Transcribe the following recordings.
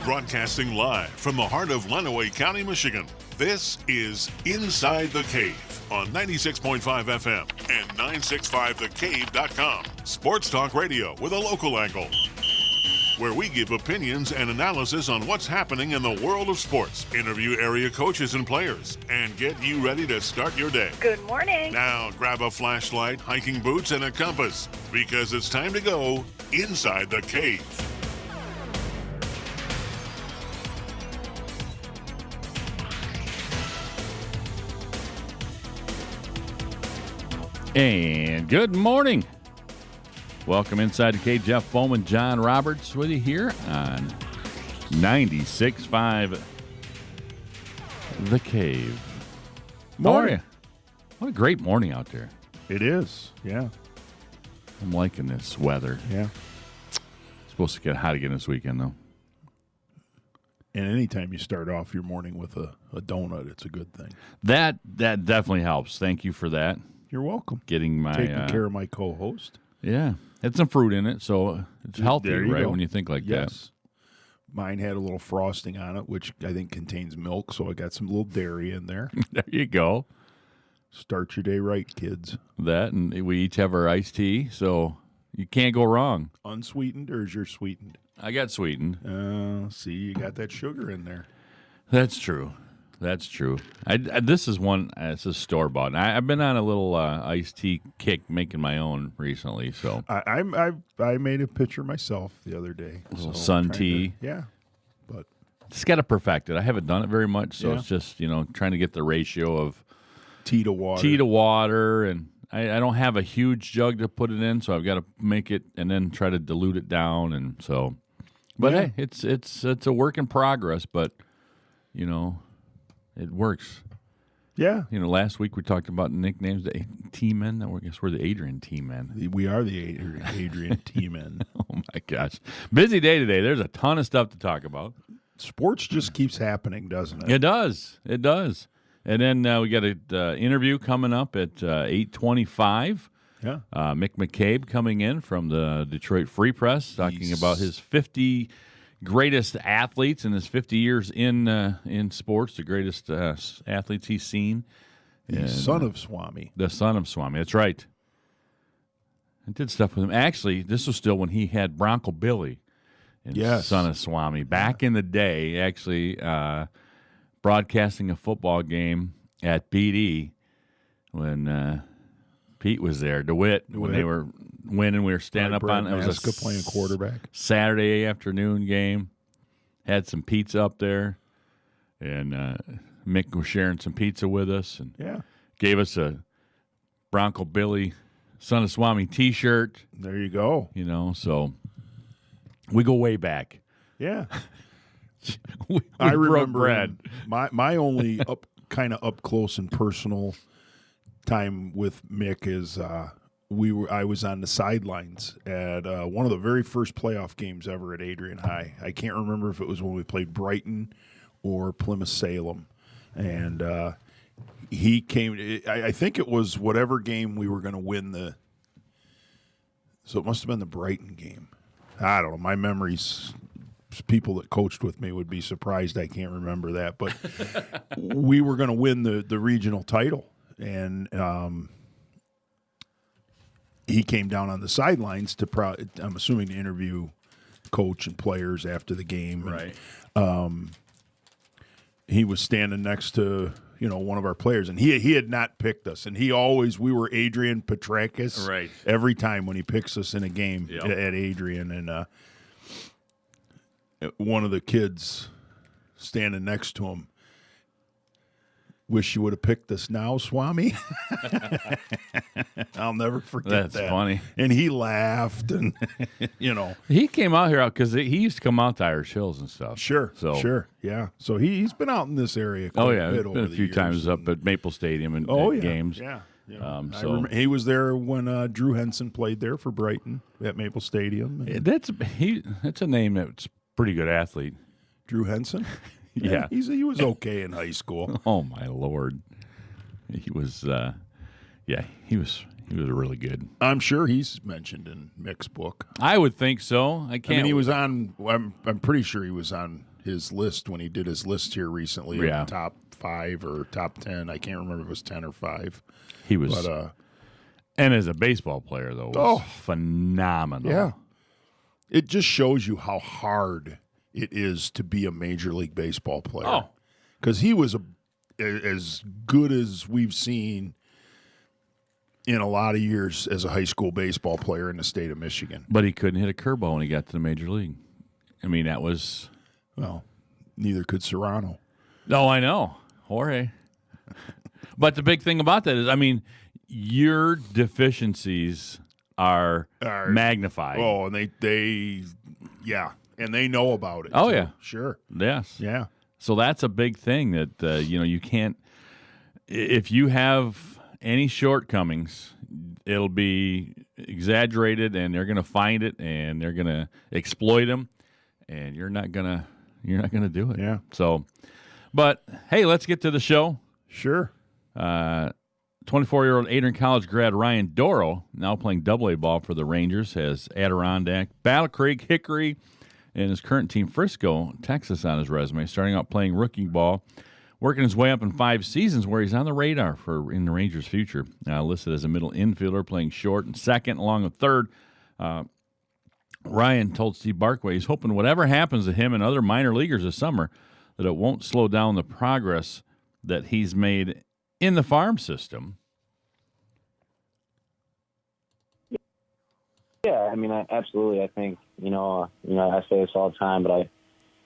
Broadcasting live from the heart of Lenawee County, Michigan, this is Inside the Cave on 96.5 FM and 965thecave.com. Sports talk radio with a local angle, where we give opinions and analysis on what's happening in the world of sports, interview area coaches and players, and get you ready to start your day. Good morning. Now grab a flashlight, hiking boots, and a compass, because it's time to go inside the cave. And good morning. Welcome inside the cave. Jeff Bowman, John Roberts with you here on 96.5 The Cave. Morning. How are you? What a great morning out there. It is, yeah. I'm liking this weather. Yeah. It's supposed to get hot again this weekend, though. And anytime you start off your morning with a donut, it's a good thing. That definitely helps. Thank you for that. You're welcome. Getting my Taking care of my co-host. Yeah, had some fruit in it, so it's healthy, There you right? go. When you think like Yes. Mine had a little frosting on it, which I think contains milk, so I got some little dairy in there. that. There you go. Start your day right, kids. That, and we each have our iced tea, so you can't go wrong. Unsweetened or is yours sweetened? I got sweetened. See, you got that sugar in there. That's true. That's true. This is one. It's a store bought. I've been on a little iced tea kick, making my own recently. So I made a pitcher myself the other day. a little so sun trying tea. to- yeah, but Just got to perfect it. I haven't done it very much, so Yeah. it's just trying to get the ratio of tea to water. tea to water, and I don't have a huge jug to put it in, so I've got to make it and then try to dilute it down, and so. But Yeah. hey, it's a work in progress, but it works. Yeah, Last week we talked about nicknames, the T-men. I guess we're the Adrian T-men. we are the Adrian T-men. Oh, my gosh. Busy day today. There's a ton of stuff to talk about. Sports just keeps happening, doesn't it? It does. It does. And then we got an interview coming up at 8:25. Yeah. Mick McCabe coming in from the Detroit Free Press, talking about his 50 greatest athletes in his 50 years in sports, the greatest athletes he's seen. The son of Swami. The son of Swami. That's right. I did stuff with him. Actually, this was still when he had Bronco Billy and Yes. son of Swami. Back in the day, actually broadcasting a football game at BD when Pete was there, DeWitt, when they were winning. We were standing up on it. It was Maska playing quarterback. Saturday afternoon game. Had some pizza up there, and Mick was sharing some pizza with us, and Yeah. gave us a Bronco Billy Son of Swami T-shirt. There you go. So we go way back. Yeah. we I broke remember bread. my only kind of up close and personal time with Mick is I was on the sidelines at one of the very first playoff games ever at Adrian High. I can't remember if it was when we played Brighton or Plymouth Salem, and he came. I think it was whatever game we were going to win so it must have been the Brighton game. I don't know. My memories. People that coached with me would be surprised I can't remember that, but we were going to win the regional title, and he came down on the sidelines to I'm assuming to interview coach and players after the game. Right. And, he was standing next to one of our players, and he had not picked us, and we were Adrian Petrakis Right. every time when he picks us in a game Yep. at Adrian, and one of the kids standing next to him, wish you would have picked us now, Swami. I'll never forget that. That's funny. And he laughed, and He came out here because he used to come out to Irish Hills and stuff. sure, yeah. So he's been out in this area quite a bit over been a the few years. times up at Maple Stadium and Oh, at yeah, games. yeah. I So remember he was there when Drew Henson played there for Brighton at Maple Stadium. And that's a name that's a pretty good athlete. Drew Henson? Yeah. He was okay in high school. Oh my Lord, he was. He was really good. I'm sure he's mentioned in Mick's book. I would think so. I can't. He was on. I'm pretty sure he was on his list when he did his list here recently. Yeah. Of top 5 or top 10. I can't remember if it was 10 or 5. He was, But and as a baseball player though, was phenomenal. yeah, it just shows you how hard it is to be a Major League Baseball player. Oh. Because he was as good as we've seen in a lot of years as a high school baseball player in the state of Michigan. But he couldn't hit a curveball when he got to the major league. I mean, that was. Well, neither could Serrano. No, I know, Jorge. But the big thing about that is, I mean, your deficiencies are magnified. Oh, and they and they know about it. Oh, too. yeah. Sure. Yes. Yeah. So that's a big thing that you can't. If you have any shortcomings, it'll be exaggerated, and they're going to find it, and they're going to exploit them, and you're not gonna do it. Yeah. So, but hey, let's get to the show. Sure. 24-year-old Adrian College grad Ryan Doro, now playing AA ball for the Rangers, has Adirondack, Battle Creek, Hickory, and his current team Frisco, Texas on his resume, starting out playing rookie ball, working his way up in 5 seasons where he's on the radar in the Rangers' future. Listed as a middle infielder, playing short and second along with third. Ryan told Steve Barkway he's hoping whatever happens to him and other minor leaguers this summer, that it won't slow down the progress that he's made in the farm system. Yeah, I mean, absolutely. I think, I say this all the time, but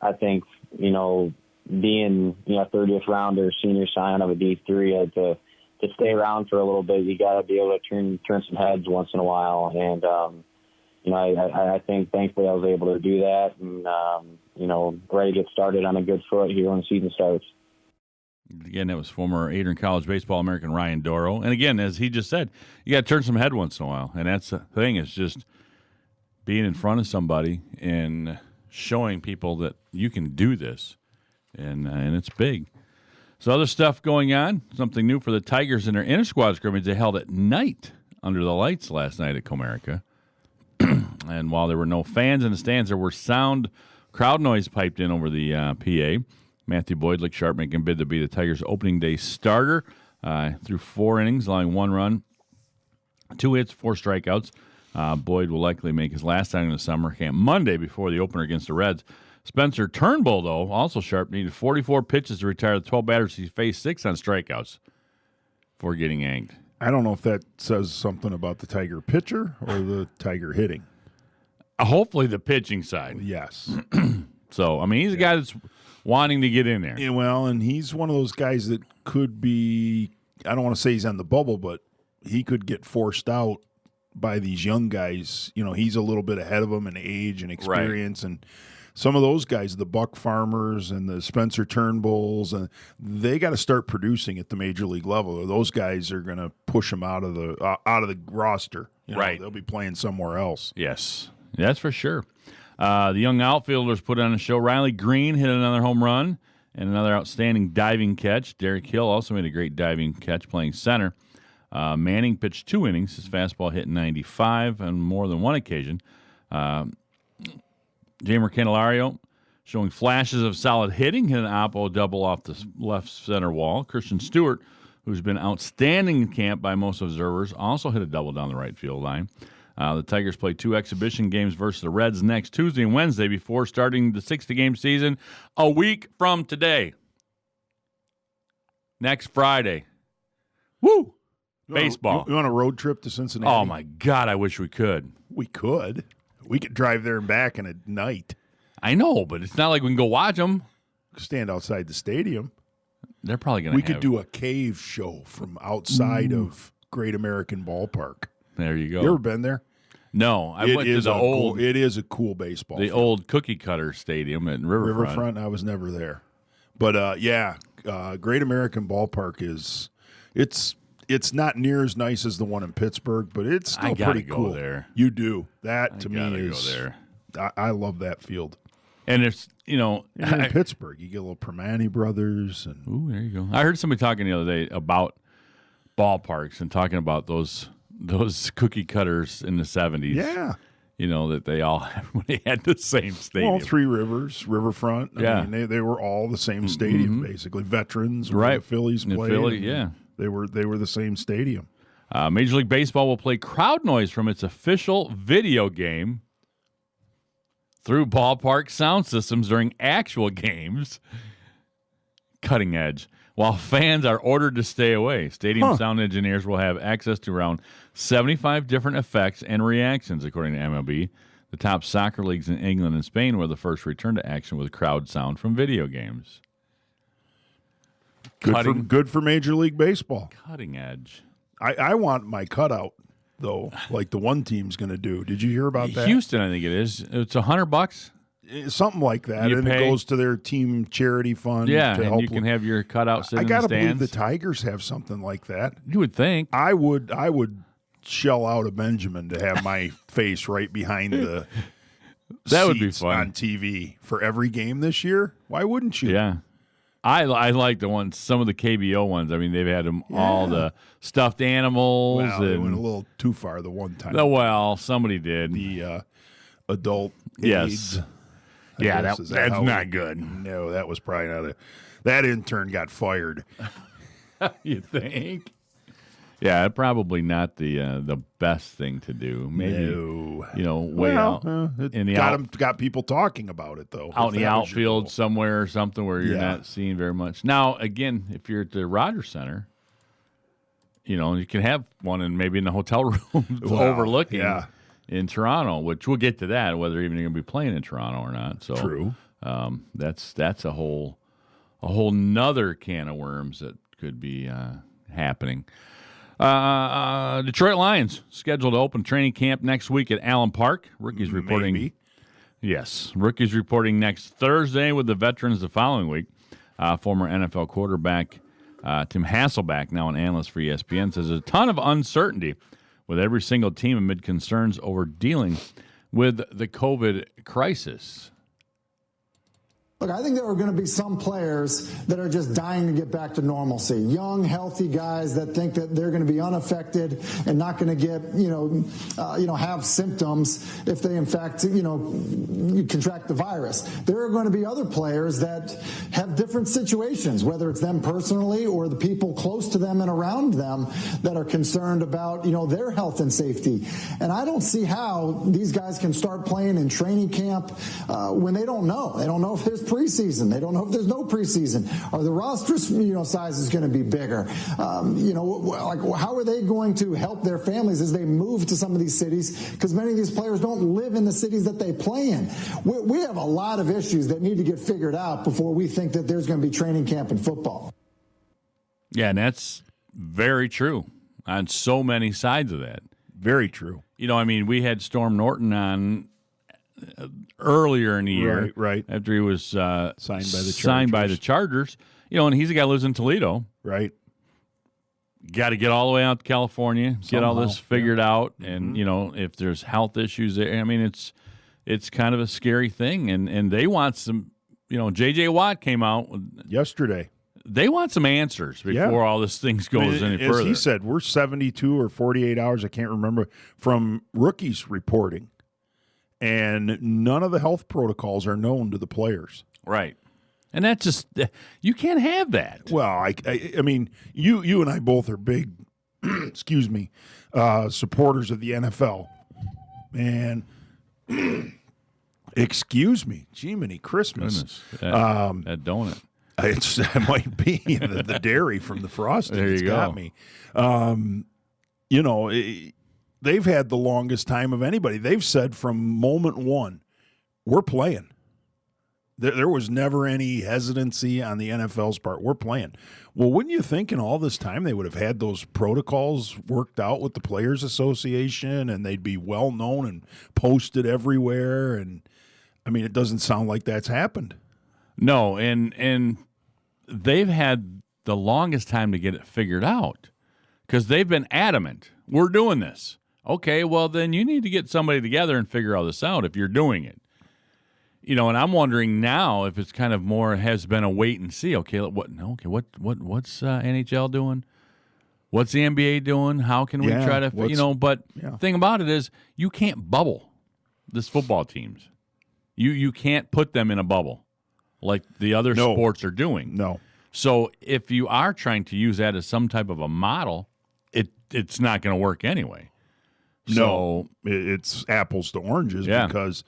I think, being, a 30th rounder, senior sign of a D3, to stay around for a little bit, you got to be able to turn some heads once in a while. And, I think thankfully I was able to do that and, ready to get started on a good foot here when the season starts. Again, that was former Adrian College baseball American Ryan Doro. And again, as he just said, you got to turn some head once in a while. And that's the thing, is just being in front of somebody and showing people that you can do this. And it's big. So other stuff going on, something new for the Tigers in their inter-squad scrimmage they held at night under the lights last night at Comerica. And while there were no fans in the stands, there were sound crowd noise piped in over the PA. Matthew Boyd looked sharp, making bid to be the Tigers' opening day starter. Through 4 innings, allowing 1 run, 2 hits, 4 strikeouts. Boyd will likely make his last outing in the summer camp Monday before the opener against the Reds. Spencer Turnbull, though, also sharp, needed 44 pitches to retire the 12 batters he faced, 6 on strikeouts before getting yanked. I don't know if that says something about the Tiger pitcher or the Tiger hitting. Hopefully the pitching side. Yes. So, I mean, he's a guy that's wanting to get in there. Yeah, well, and he's one of those guys that could be, I don't want to say he's on the bubble, but he could get forced out by these young guys. He's a little bit ahead of them in age and experience. Right. And some of those guys, the Buck Farmers and the Spencer Turnbulls, and they got to start producing at the major league level, or those guys are going to push them out of the roster. Right. They'll be playing somewhere else. Yes, that's for sure. The young outfielders put on a show. Riley Green hit another home run and another outstanding diving catch. Derek Hill also made a great diving catch playing center. Manning pitched 2 innings. His fastball hit 95 on more than one occasion. Jamer Candelario showing flashes of solid hitting, hit an oppo double off the left center wall. Christian Stewart, who's been outstanding in camp by most observers, also hit a double down the right field line. The Tigers play 2 exhibition games versus the Reds next Tuesday and Wednesday before starting the 60-game season a week from today. Next Friday. Woo! Baseball. You want a road trip to Cincinnati? Oh, my God, I wish we could. We could. We could drive there and back in a night. I know, but it's not like we can go watch them. Stand outside the stadium. They're probably going to We could do a cave show from outside of Great American Ballpark. There you go. You ever been there? No, I went to the old. It is a cool baseball. The old cookie cutter stadium at Riverfront. I was never there, but Great American Ballpark is. It's not near as nice as the one in Pittsburgh, but it's still pretty cool. There. You do that to me is. Go there. I love that field. And it's in Pittsburgh, you get a little Permane Brothers and. Ooh, there you go. I heard somebody talking the other day about ballparks and talking about those cookie cutters in the 70s. Yeah. that they all everybody had the same stadium. Well, Three Rivers, Riverfront. I mean, they were all the same stadium, basically. Veterans, where the Phillies played. Philly, yeah. They were the same stadium. Major League Baseball will play crowd noise from its official video game through ballpark sound systems during actual games. Cutting edge. While fans are ordered to stay away, stadium sound engineers will have access to around 75 different effects and reactions, according to MLB. The top soccer leagues in England and Spain were the first return to action with crowd sound from video games. Good for Major League Baseball. Cutting edge. I want my cutout, though, like the one team's going to do. Did you hear about that? Houston, I think it is. It's $100. Something like that, You and pay- it goes to their team charity fund. Yeah, to and help you can have your cutout sit I in the gotta stands. believe the Tigers have something like that. You would think. I would shell out a Benjamin to have my face right behind the That would be seats fun. on TV for every game this year. Why wouldn't you? Yeah. I like the ones, some of the KBO ones. I mean, they've had them all the stuffed animals. Well, they and, went a little too far the one time. well, somebody did. The adult Yes. AIDS. Yeah, guess. that, Is that that's how not good. No, that was probably not that intern got fired. You think? Yeah, probably not the best thing to do. Maybe No. way out It in the got people talking about it though. out if in the that was your outfield goal. somewhere or something where you're Yeah. not seeing very much. Now, again, if you're at the Rogers Center, you can have one and maybe in the hotel room Wow, overlooking yeah. in Toronto, which we'll get to that, whether even you're going to be playing in Toronto or not. So True. That's a whole nother can of worms that could be happening. Detroit Lions scheduled to open training camp next week at Allen Park. Rookies reporting. Maybe. Yes, rookies reporting next Thursday with the veterans the following week. Former NFL quarterback Tim Hasselbeck, now an analyst for ESPN, says there's a ton of uncertainty with every single team amid concerns over dealing with the COVID crisis. Look, I think there are going to be some players that are just dying to get back to normalcy. Young, healthy guys that think that they're going to be unaffected and not going to get, have symptoms if they, in fact, contract the virus. There are going to be other players that have different situations, whether it's them personally or the people close to them and around them that are concerned about, their health and safety. And I don't see how these guys can start playing in training camp when they don't know. They don't know if there's preseason. They don't know if there's no preseason. Are the roster, size is going to be bigger? How are they going to help their families as they move to some of these cities? Because many of these players don't live in the cities that they play in. We have a lot of issues that need to get figured out before we think that there's going to be training camp in football. Yeah, and that's very true on so many sides of that. Very true. We had Storm Norton on earlier in the year, Right. after he was Signed by the Chargers. And he's a guy who lives in Toledo. Right. Got to get all the way out to California, get all this Somehow, figured out, and if there's health issues there, it's kind of a scary thing, and they want some. J.J. Watt came out Yesterday. They want some answers before all this thing goes any As further. he said, we're 72 or 48 hours, I can't remember, from rookies reporting. And none of the health protocols are known to the players. Right. And that's just, you can't have that. Well, I mean, you and I both are big, excuse me, supporters of the NFL. And, excuse me, Jiminy Christmas. Goodness. That donut. It might be the dairy from the frosting. There you It's go. got me. They've had the longest time of anybody. They've said from moment one, we're playing. There was never any hesitancy on the NFL's part. We're playing. Well, wouldn't you think in all this time they would have had those protocols worked out with the Players Association and they'd be well known and posted everywhere? And it doesn't sound like that's happened. No, and they've had the longest time to get it figured out because they've been adamant. We're doing this. Okay, well, then you need to get somebody together and figure all this out if you're doing it. And I'm wondering now if it's kind of more has been a wait and see. What's NHL doing? What's the NBA doing? How can we try to, but the thing about it is you can't bubble. this football teams. You can't put them in a bubble like the other No. sports are doing. No. So if you are trying to use that as some type of a model, it's not going to work anyway. No, it's apples to oranges because,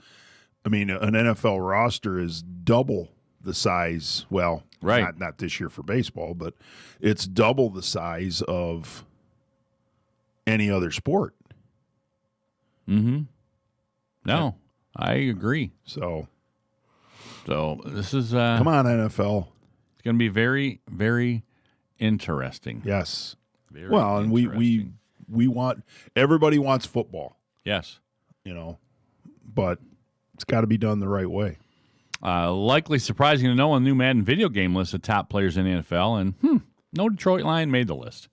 I mean, an NFL roster is double the size. Well, right. not this year for baseball, but it's double the size of any other sport. Mm-hmm. No, I agree. So this is come on, NFL. It's going to be very, very interesting. Yes. Very well, and interesting. we want everybody wants football, Yes. But it's got to be done the right way. Likely surprising to no one, new Madden video game list of top players in the NFL, and no Detroit Lion made the list.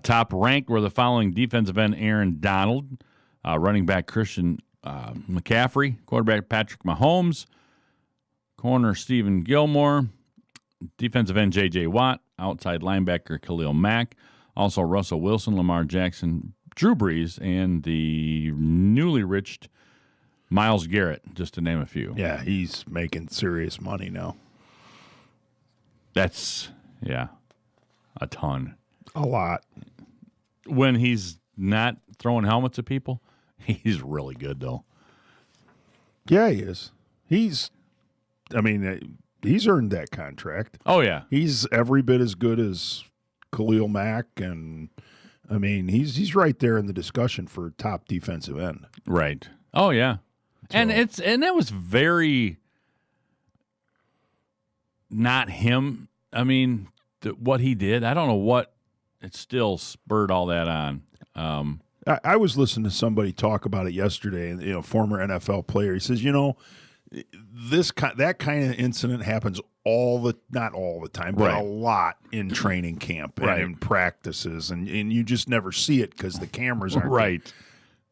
Top ranked were the following: defensive end Aaron Donald, running back Christian McCaffrey, quarterback Patrick Mahomes, corner Stephen Gilmore, defensive end J.J. Watt, outside linebacker Khalil Mack, also Russell Wilson, Lamar Jackson, Drew Brees, and the newly riched Myles Garrett, just to name a few. Yeah, he's making serious money now. That's, a ton. A lot. When he's not throwing helmets at people, he's really good, though. Yeah, he is. He's earned that contract. Oh, yeah. He's every bit as good as Khalil Mack, and he's right there in the discussion for top defensive end. Right. Oh, yeah. And that was very not him. I mean, what he did, I don't know what it still spurred all that on. I was listening to somebody talk about it yesterday, and former NFL player. He says, that kind of incident happens not all the time, but Right. a lot in training camp and Right. in practices, and you just never see it because the cameras aren't Right.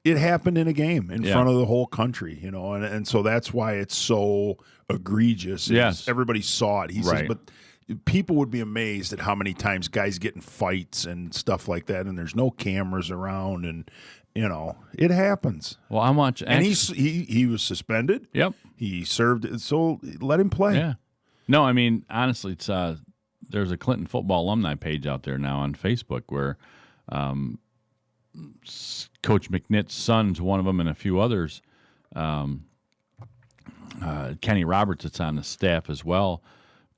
It happened in a game in Yeah. front of the whole country, and so that's why it's so egregious. Yes. Everybody saw it. He Right. says, but people would be amazed at how many times guys get in fights and stuff like that, and there's no cameras around, and it happens. Well, I'm watching. And he was suspended. Yep. He served, so let him play. Yeah. No, I mean, honestly, it's there's a Clinton football alumni page out there now on Facebook where Coach McNitt's son's one of them, and a few others. Kenny Roberts, that's on the staff as well,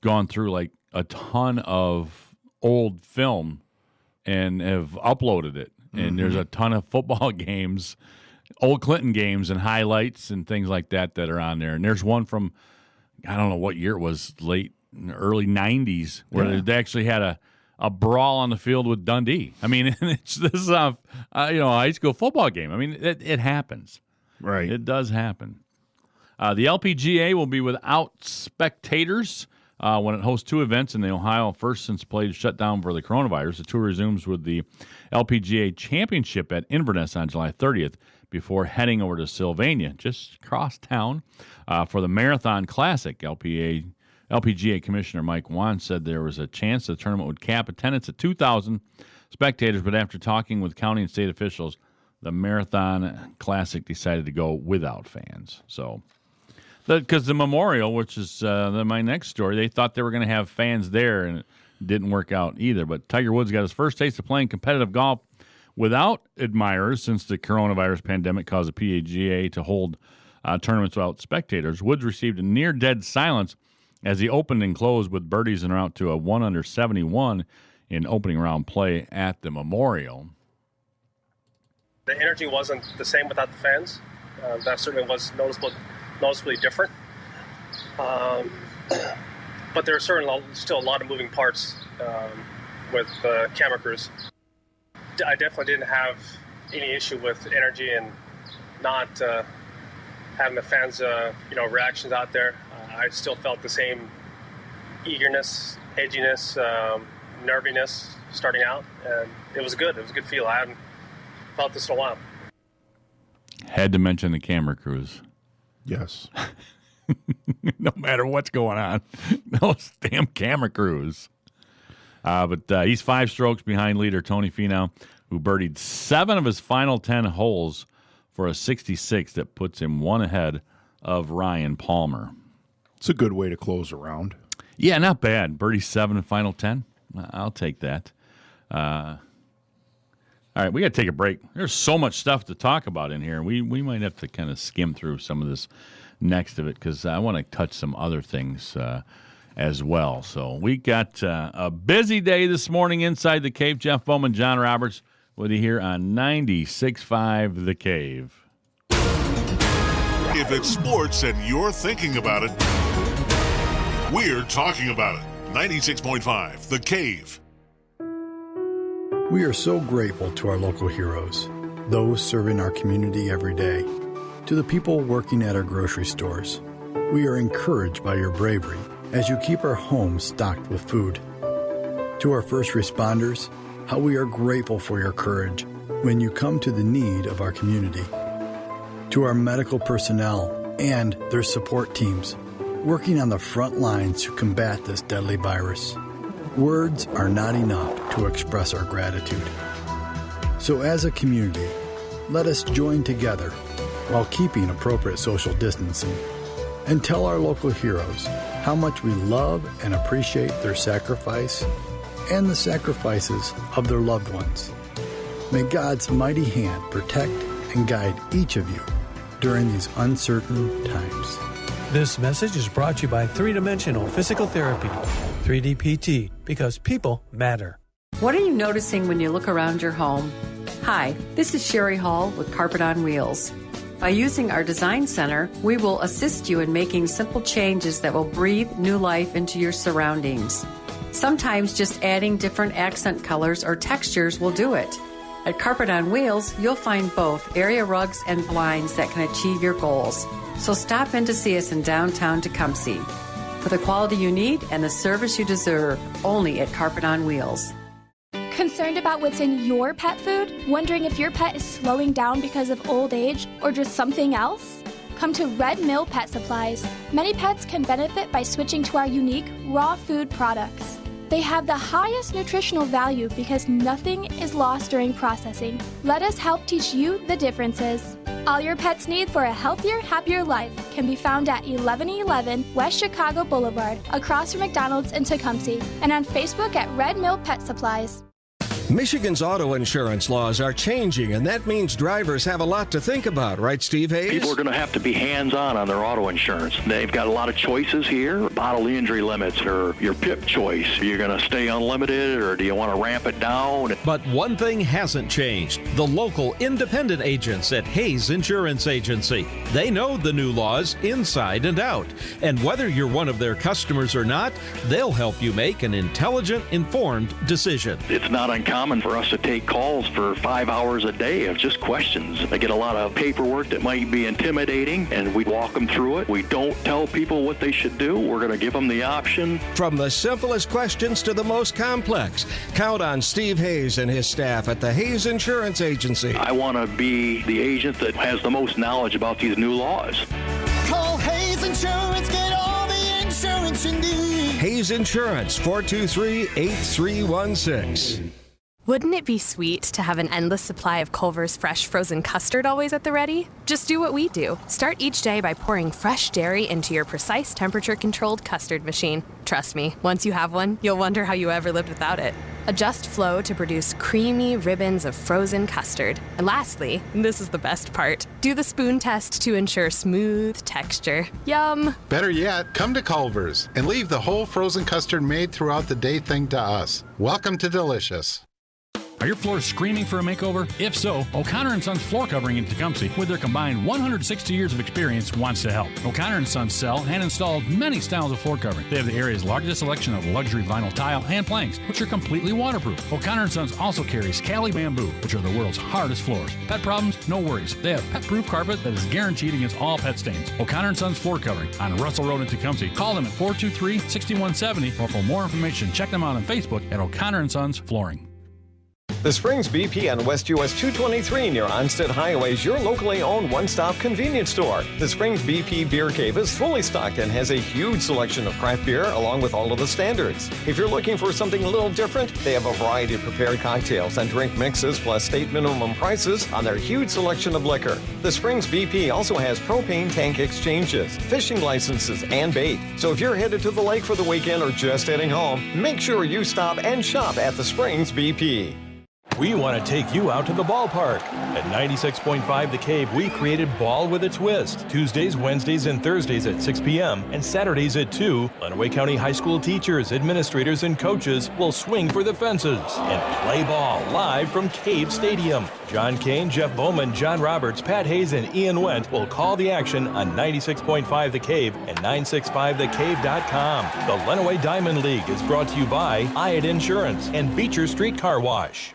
gone through like a ton of old film and have uploaded it. And there's a ton of football games, old Clinton games and highlights and things like that are on there. And there's one from, I don't know what year it was, early 90s, where they actually had a brawl on the field with Dundee. I mean, this is a high school football game. I mean, it happens. Right. It does happen. The LPGA will be without spectators when it hosts two events in the Ohio first since play shut down for the coronavirus. The tour resumes with the LPGA Championship at Inverness on July 30th before heading over to Sylvania, just across town, for the Marathon Classic. LPGA Commissioner Mike Wan said there was a chance the tournament would cap attendance at 2,000 spectators, but after talking with county and state officials, the Marathon Classic decided to go without fans. So, because the Memorial, which is my next story, they thought they were going to have fans there, and it didn't work out either. But Tiger Woods got his first taste of playing competitive golf without admirers since the coronavirus pandemic caused the PGA to hold tournaments without spectators. Woods received a near-dead silence as he opened and closed with birdies and out to a 1 under 71 in opening round play at the Memorial. The energy wasn't the same without the fans. That certainly was noticeably different. But there are certainly still a lot of moving parts with camera crews. I definitely didn't have any issue with energy and not having the fans' reactions out there. I still felt the same eagerness, edginess, nerviness starting out, and it was good. It was a good feel. I haven't felt this in a while. Had to mention the camera crews. Yes. No matter what's going on, those damn camera crews. But he's 5 strokes behind leader Tony Finau, who birdied 7 of his final 10 holes for a 66 that puts him one ahead of Ryan Palmer. It's a good way to close a round. Yeah, not bad. Birdie 7 and final 10. I'll take that. All right, we got to take a break. There's so much stuff to talk about in here. We might have to kind of skim through some of this next of it because I want to touch some other things as well. So we got a busy day this morning inside the Cave. Jeff Bowman, John Roberts with you here on 96.5 The Cave. If it's sports and you're thinking about it, we're talking about it. 96.5 The Cave. We are so grateful to our local heroes, those serving our community every day. To the people working at our grocery stores, we are encouraged by your bravery as you keep our homes stocked with food. To our first responders, how we are grateful for your courage when you come to the need of our community. To our medical personnel and their support teams, working on the front lines to combat this deadly virus. Words are not enough to express our gratitude. So as a community, let us join together while keeping appropriate social distancing and tell our local heroes how much we love and appreciate their sacrifice and the sacrifices of their loved ones. May God's mighty hand protect and guide each of you during these uncertain times. This message is brought to you by 3-Dimensional Physical Therapy, 3DPT, because people matter. What are you noticing when you look around your home? Hi, this is Sherry Hall with Carpet on Wheels. By using our design center, we will assist you in making simple changes that will breathe new life into your surroundings. Sometimes just adding different accent colors or textures will do it. At Carpet on Wheels, you'll find both area rugs and blinds that can achieve your goals. So stop in to see us in downtown Tecumseh. For the quality you need and the service you deserve, only at Carpet on Wheels. Concerned about what's in your pet food? Wondering if your pet is slowing down because of old age or just something else? Come to Red Mill Pet Supplies. Many pets can benefit by switching to our unique raw food products. They have the highest nutritional value because nothing is lost during processing. Let us help teach you the differences. All your pet's need for a healthier, happier life can be found at 1111 West Chicago Boulevard, across from McDonald's in Tecumseh, and on Facebook at Red Mill Pet Supplies. Michigan's auto insurance laws are changing, and that means drivers have a lot to think about, right, Steve Hayes? People are going to have to be hands-on on their auto insurance. They've got a lot of choices here. Bodily injury limits or your PIP choice. You're going to stay unlimited, or do you want to ramp it down? But one thing hasn't changed. The local independent agents at Hayes Insurance Agency. They know the new laws inside and out. And whether you're one of their customers or not, they'll help you make an intelligent, informed decision. It's not uncommon for us to take calls for 5 hours a day of just questions. I get a lot of paperwork that might be intimidating, and we walk them through it. We don't tell people what they should do. We're going to give them the option. From the simplest questions to the most complex, count on Steve Hayes and his staff at the Hayes Insurance Agency. I want to be the agent that has the most knowledge about these new laws. Call Hayes Insurance, get all the insurance you need. Hayes Insurance, 423-8316. Wouldn't it be sweet to have an endless supply of Culver's fresh frozen custard always at the ready? Just do what we do. Start each day by pouring fresh dairy into your precise temperature-controlled custard machine. Trust me, once you have one, you'll wonder how you ever lived without it. Adjust flow to produce creamy ribbons of frozen custard. And lastly, and this is the best part, do the spoon test to ensure smooth texture. Yum! Better yet, come to Culver's and leave the whole frozen custard made throughout the day thing to us. Welcome to Delicious. Are your floors screaming for a makeover? If so, O'Connor & Sons Floor Covering in Tecumseh, with their combined 160 years of experience, wants to help. O'Connor & Sons sell and install many styles of floor covering. They have the area's largest selection of luxury vinyl tile and planks, which are completely waterproof. O'Connor & Sons also carries Cali Bamboo, which are the world's hardest floors. Pet problems? No worries. They have pet-proof carpet that is guaranteed against all pet stains. O'Connor & Sons Floor Covering on Russell Road in Tecumseh. Call them at 423-6170, or for more information, check them out on Facebook at O'Connor & Sons Flooring. The Springs BP on West US 223 near Onstead Highway is your locally owned one-stop convenience store. The Springs BP Beer Cave is fully stocked and has a huge selection of craft beer along with all of the standards. If you're looking for something a little different, they have a variety of prepared cocktails and drink mixes plus state minimum prices on their huge selection of liquor. The Springs BP also has propane tank exchanges, fishing licenses, and bait. So if you're headed to the lake for the weekend or just heading home, make sure you stop and shop at the Springs BP. We want to take you out to the ballpark. At 96.5 The Cave, we created Ball with a Twist. Tuesdays, Wednesdays, and Thursdays at 6 p.m. and Saturdays at 2. Lenawee County High School teachers, administrators, and coaches will swing for the fences and play ball live from Cave Stadium. John Kane, Jeff Bowman, John Roberts, Pat Hayes, and Ian Wendt will call the action on 96.5 The Cave and 965thecave.com. The Lenawee Diamond League is brought to you by Hyatt Insurance and Beecher Street Car Wash.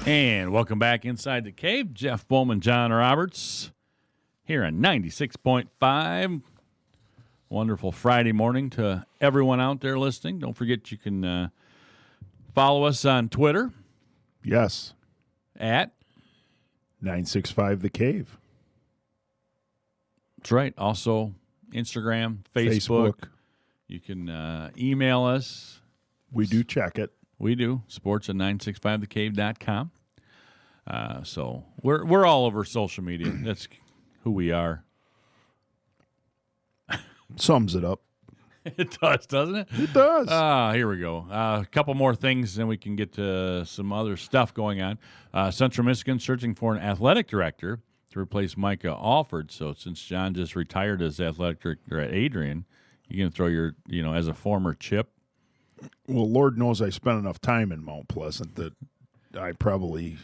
And welcome back inside the cave. Jeff Bowman, John Roberts, here on 96.5. Wonderful Friday morning to everyone out there listening. Don't forget you can follow us on Twitter. Yes. At 965 The Cave. That's right. Also, Instagram, Facebook. You can email us. We do check it. We do. Sports at 965thecave.com. So we're all over social media. That's who we are. Sums it up. It does, doesn't it? It does. Here we go. A couple more things, then we can get to some other stuff going on. Central Michigan searching for an athletic director to replace Micah Alford. So since John just retired as athletic director at Adrian, you can throw your, as a former Chip. Well, Lord knows I spent enough time in Mount Pleasant that I probably,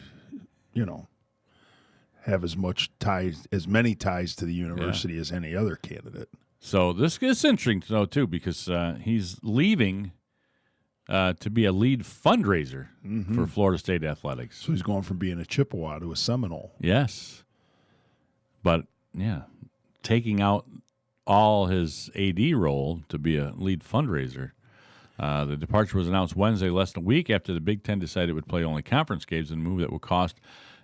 have as many ties to the university as any other candidate. So this is interesting to know, too, because he's leaving to be a lead fundraiser for Florida State Athletics. So he's going from being a Chippewa to a Seminole. Yes. But, taking out all his AD role to be a lead fundraiser. The departure was announced Wednesday, less than a week after the Big Ten decided it would play only conference games, in a move that would cost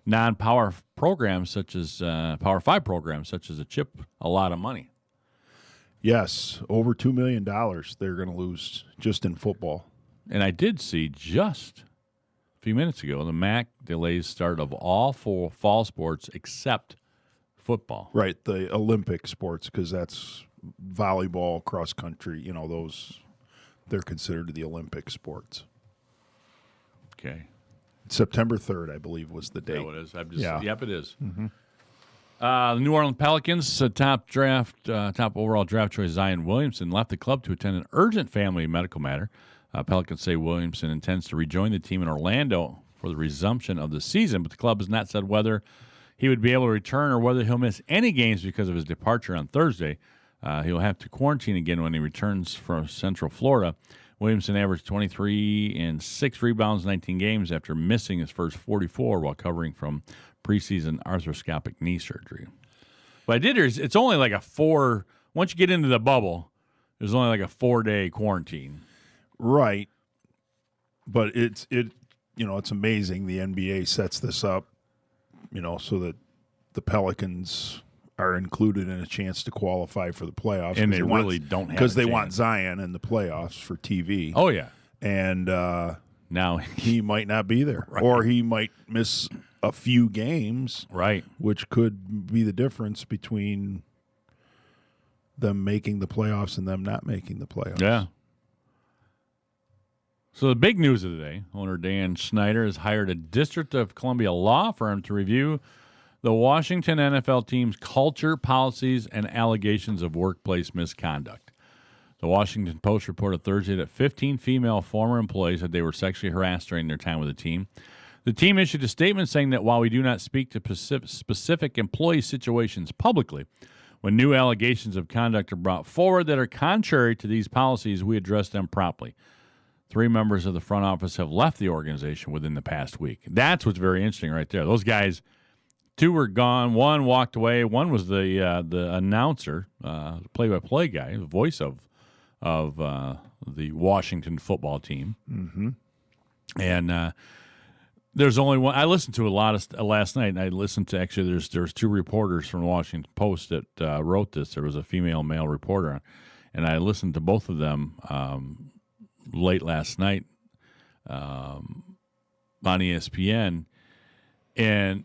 non-power programs such as Power 5 programs such as a Chip a lot of money. Yes, over $2 million they're going to lose just in football. And I did see just a few minutes ago the MAC delays start of all 4 fall sports except football. Right, the Olympic sports, because that's volleyball, cross country, those. They're considered the Olympic sports. Okay. September 3rd, I believe, was the date. Oh, it is. Yep, it is. Mm-hmm. The New Orleans Pelicans, top overall draft choice Zion Williamson, left the club to attend an urgent family medical matter. Pelicans say Williamson intends to rejoin the team in Orlando for the resumption of the season, but the club has not said whether he would be able to return or whether he'll miss any games because of his departure on Thursday. He'll have to quarantine again when he returns from Central Florida. Williamson averaged 23 and 6 rebounds, 19 games after missing his first 44 while covering from preseason arthroscopic knee surgery. But I did hear it's only like once you get into the bubble, there's only like a 4-day quarantine. Right. But it's amazing the NBA sets this up, so that the Pelicans are included in a chance to qualify for the playoffs. And they really don't have because they want Zion in the playoffs for TV. Oh, yeah. And now he might not be there. Right. Or he might miss a few games. Right. Which could be the difference between them making the playoffs and them not making the playoffs. Yeah. So the big news of the day, owner Dan Snyder has hired a District of Columbia law firm to review the Washington NFL team's culture, policies, and allegations of workplace misconduct. The Washington Post reported Thursday that 15 female former employees said they were sexually harassed during their time with the team. The team issued a statement saying that while we do not speak to specific employee situations publicly, when new allegations of conduct are brought forward that are contrary to these policies, we address them promptly. 3 members of the front office have left the organization within the past week. That's what's very interesting right there. Those guys, 2 were gone. 1 walked away. 1 was the announcer, play-by-play guy, the voice of the Washington football team. Mm-hmm. And there's only one. I listened to a lot of last night, and I listened to there's 2 reporters from the Washington Post that wrote this. There was a female and male reporter, and I listened to both of them late last night on ESPN. And,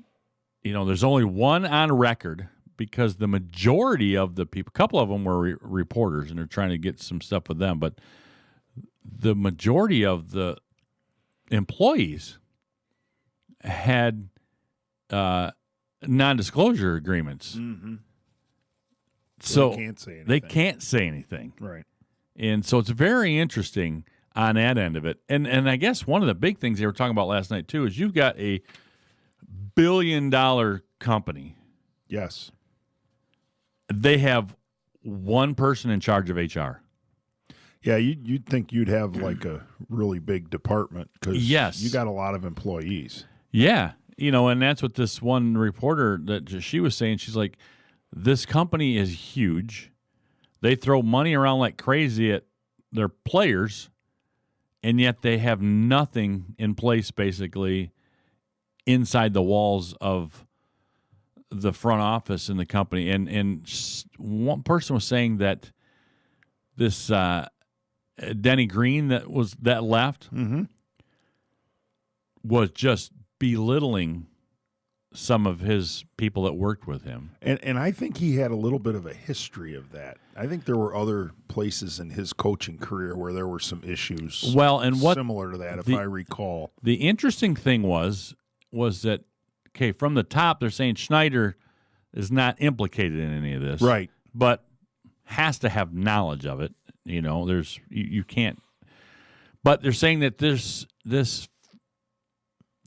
there's only one on record because the majority of the people, a couple of them were reporters, and they're trying to get some stuff with them, but the majority of the employees had non-disclosure agreements. Mm-hmm. So they can't say anything. Right. And so it's very interesting on that end of it. And I guess one of the big things they were talking about last night, too, is you've got a billion-dollar company. Yes. They have one person in charge of HR. Yeah, you'd think you'd have like a really big department because you got a lot of employees. Yeah, and that's what this one reporter that she was saying. She's like, this company is huge. They throw money around like crazy at their players, and yet they have nothing in place basically inside the walls of the front office in the company. And one person was saying that this Denny Green that left was just belittling some of his people that worked with him. And I think he had a little bit of a history of that. I think there were other places in his coaching career where there were some issues similar to that, if I recall. The interesting thing was that, okay, from the top, they're saying Schneider is not implicated in any of this. Right. But has to have knowledge of it. You can't. But they're saying that this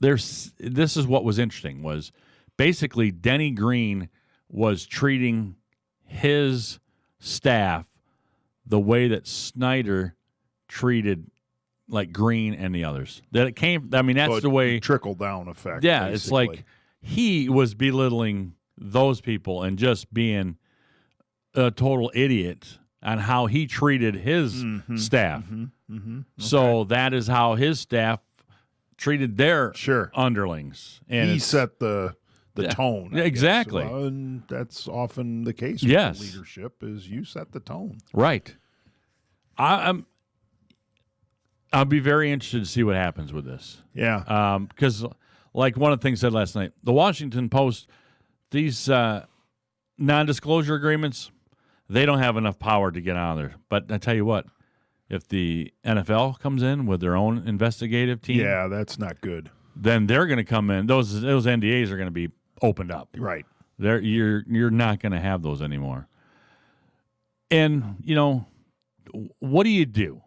is what was interesting, was basically Denny Green was treating his staff the way that Snyder treated like Green and the others. That it came, I mean, that's the way. Trickle down effect. Yeah, basically. It's like he was belittling those people and just being a total idiot on how he treated his staff. Okay. So that is how his staff treated their underlings. And he set the tone. Yeah, exactly. And that's often the case with leadership, is you set the tone. Right. I'll be very interested to see what happens with this. Yeah. Because like one of the things said last night, the Washington Post, these non-disclosure agreements, they don't have enough power to get out of there. But I tell you what, if the NFL comes in with their own investigative team, yeah, that's not good. Then they're going to come in. Those NDAs are going to be opened up. Right. You're not going to have those anymore. And what do you do?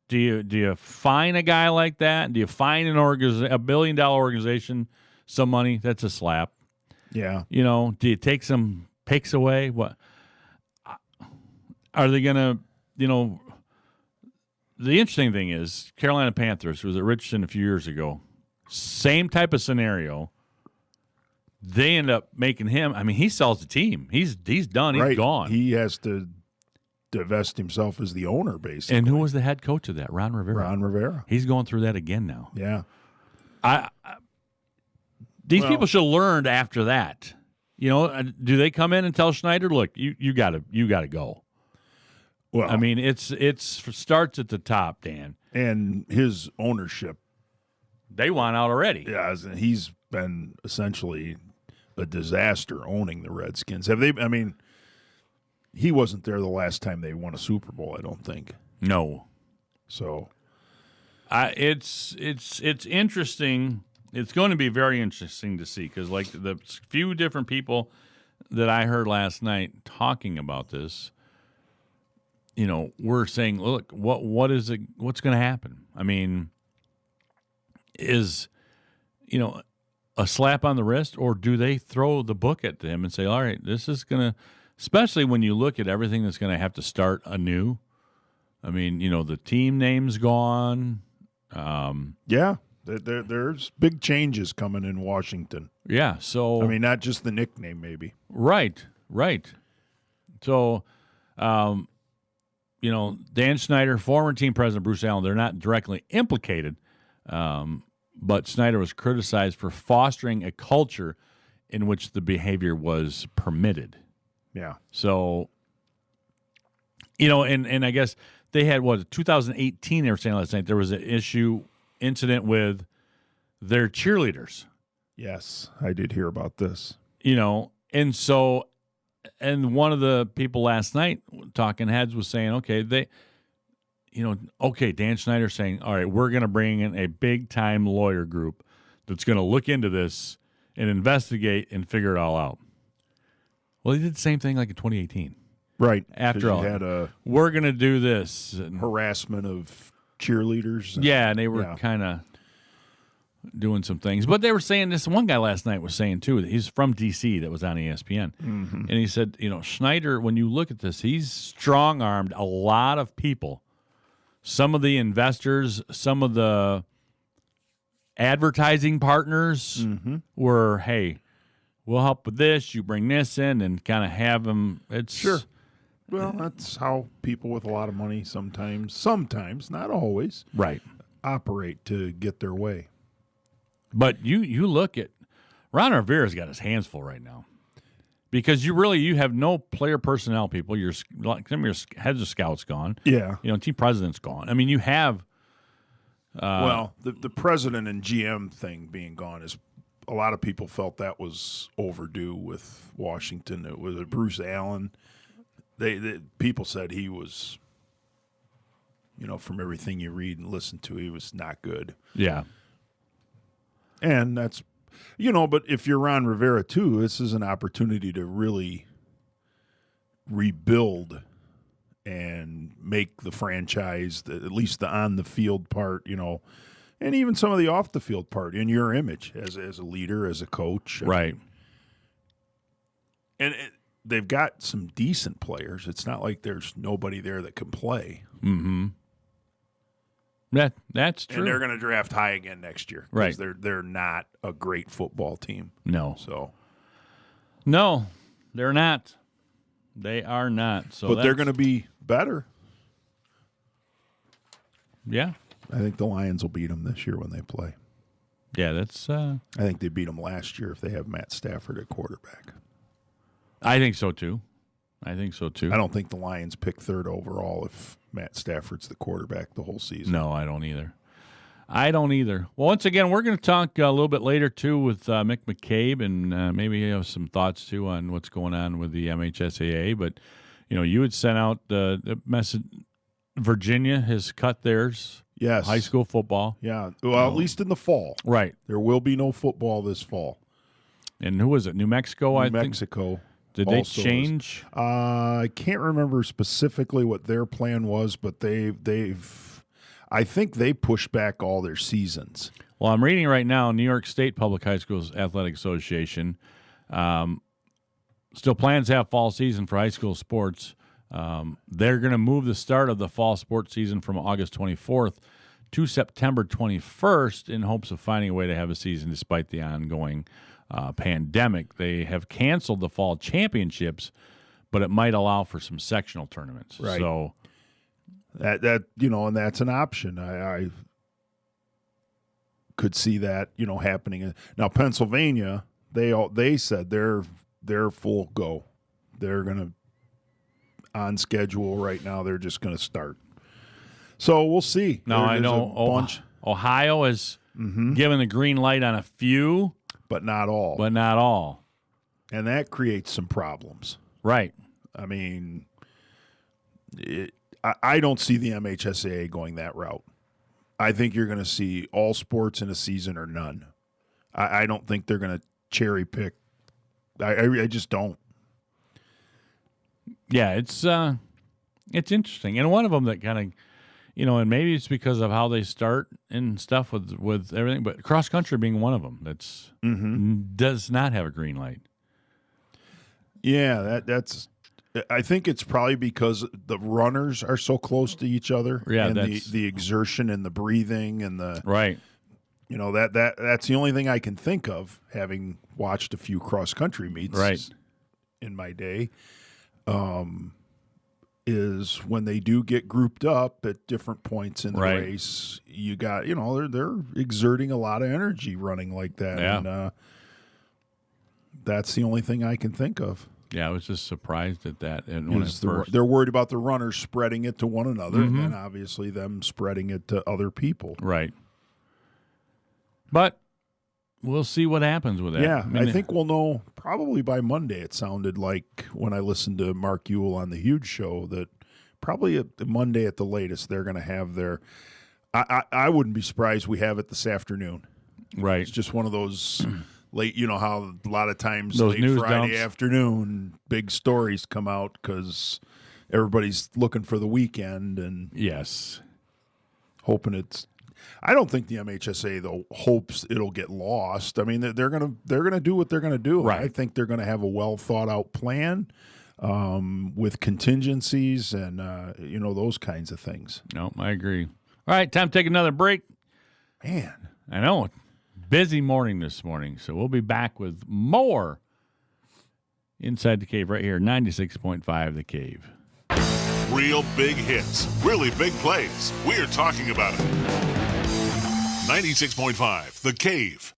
Do you fine a guy like that? Do you fine a billion-dollar organization some money? That's a slap. Yeah. Do you take some picks away? What are they going to? The interesting thing is Carolina Panthers was at Richardson a few years ago. Same type of scenario. They end up making him. I mean, he sells the team. He's done. He's gone. He has to divest himself as the owner, basically. And who was the head coach of that? Ron Rivera. He's going through that again now. Yeah. These people should have learned after that. Do they come in and tell Schneider, look, you got to go? Well, I mean, it starts at the top, Dan. And his ownership. They want out already. Yeah, he's been essentially a disaster owning the Redskins. Have they? I mean, he wasn't there the last time they won a Super Bowl, I don't think. No. So, it's interesting. It's going to be very interesting to see, because like the few different people that I heard last night talking about this, we're saying, look, what's going to happen? I mean, is a slap on the wrist, or do they throw the book at him and say, all right, this is going to, especially when you look at everything that's going to have to start anew. I mean, the team name's gone. Yeah, there's big changes coming in Washington. Yeah, so. I mean, not just the nickname, maybe. Right. So, Dan Snyder, former team president Bruce Allen, they're not directly implicated, but Snyder was criticized for fostering a culture in which the behavior was permitted. Yeah. So, and I guess they had, 2018, they were saying last night, there was an incident with their cheerleaders. Yes, I did hear about this. And so, and one of the people last night, Talking Heads, was saying, okay, Dan Snyder saying, all right, we're going to bring in a big-time lawyer group that's going to look into this and investigate and figure it all out. Well, he did the same thing like in 2018. Right. After all, we're going to do this. Harassment of cheerleaders. And they were kind of doing some things. But they were saying this. One guy last night was saying, too, that he's from D.C. that was on ESPN. Mm-hmm. And he said, Snyder, when you look at this, he's strong-armed a lot of people. Some of the investors, some of the advertising partners were, hey, we'll help with this. You bring this in and kind of have them. Sure. Well, that's how people with a lot of money sometimes, not always, right, operate to get their way. But you look at Ron Rivera's got his hands full right now because you have no player personnel people. Some of your heads of scouts gone. Yeah. Team president's gone. I mean, you have. The president and GM thing being gone is. A lot of people felt that was overdue with Washington. It was Bruce Allen. People said he was, from everything you read and listen to, he was not good. Yeah. And that's, but if you're Ron Rivera too, this is an opportunity to really rebuild and make the franchise, at least the on the field part, and even some of the off the field part in your image as a leader, as a coach. Right. And they've got some decent players. It's not like there's nobody there that can play. Mm-hmm. That's true. And they're going to draft high again next year. Right. They're not a great football team. No. So. No, they're not. They are not. So, but they're going to be better. Yeah. I think the Lions will beat them this year when they play. Yeah, that's. I think they beat them last year if they have Matt Stafford at quarterback. I think so too. I don't think the Lions pick third overall if Matt Stafford's the quarterback the whole season. No, I don't either. Well, once again, we're going to talk a little bit later too with Mick McCabe, and maybe have some thoughts too on what's going on with the MHSAA. But you had sent out the message. Virginia has cut theirs. Yes. High school football. Yeah. Well, at least in the fall. Right. There will be no football this fall. And who was it? New Mexico, I think? New Mexico. Did they change? I can't remember specifically what their plan was, but I think they pushed back all their seasons. Well, I'm reading right now, New York State Public High Schools Athletic Association still plans to have fall season for high school sports. They're going to move the start of the fall sports season from August 24th to September 21st in hopes of finding a way to have a season despite the ongoing pandemic. They have canceled the fall championships, but it might allow for some sectional tournaments. Right. So that and that's an option. I could see that happening. Now Pennsylvania, they said they're full go. They're going to on schedule right now. They're just going to start. So we'll see. Now I know Ohio has given the green light on a few, but not all. And that creates some problems. Right. I mean, I don't see the MHSAA going that route. I think you're going to see all sports in a season or none. I don't think they're going to cherry pick. I just don't. Yeah, it's interesting. And one of them that kind of, and maybe it's because of how they start and stuff with everything, but cross country being one of them that's does not have a green light. Yeah, that's. I think it's probably because the runners are so close to each other. Yeah, and that's the exertion and the breathing and the right. That's the only thing I can think of, having watched a few cross country meets in my day. Is when they do get grouped up at different points in the race, you got, they're exerting a lot of energy running like that. Yeah. And that's the only thing I can think of. Yeah, I was just surprised at that. And they're worried about the runners spreading it to one another, and then obviously them spreading it to other people. Right. But we'll see what happens with that. Yeah, I think we'll know probably by Monday. It sounded like when I listened to Mark Ewell on the Huge Show that probably Monday at the latest they're going to have their. I wouldn't be surprised we have it this afternoon. Right, it's just one of those late. You know how a lot of times those late news Friday dumps. Afternoon big stories come out because everybody's looking for the weekend and hoping it's. I don't think the MHSA though hopes it'll get lost. I mean, they're gonna do what they're gonna do. Right. I think they're gonna have a well thought out plan with contingencies and those kinds of things. No, I agree. All right, time to take another break. Man, I know, busy morning this morning, so we'll be back with more Inside the Cave right here, 96.5 The Cave. Real big hits, really big plays. We're talking about it. 96.5, The Cave.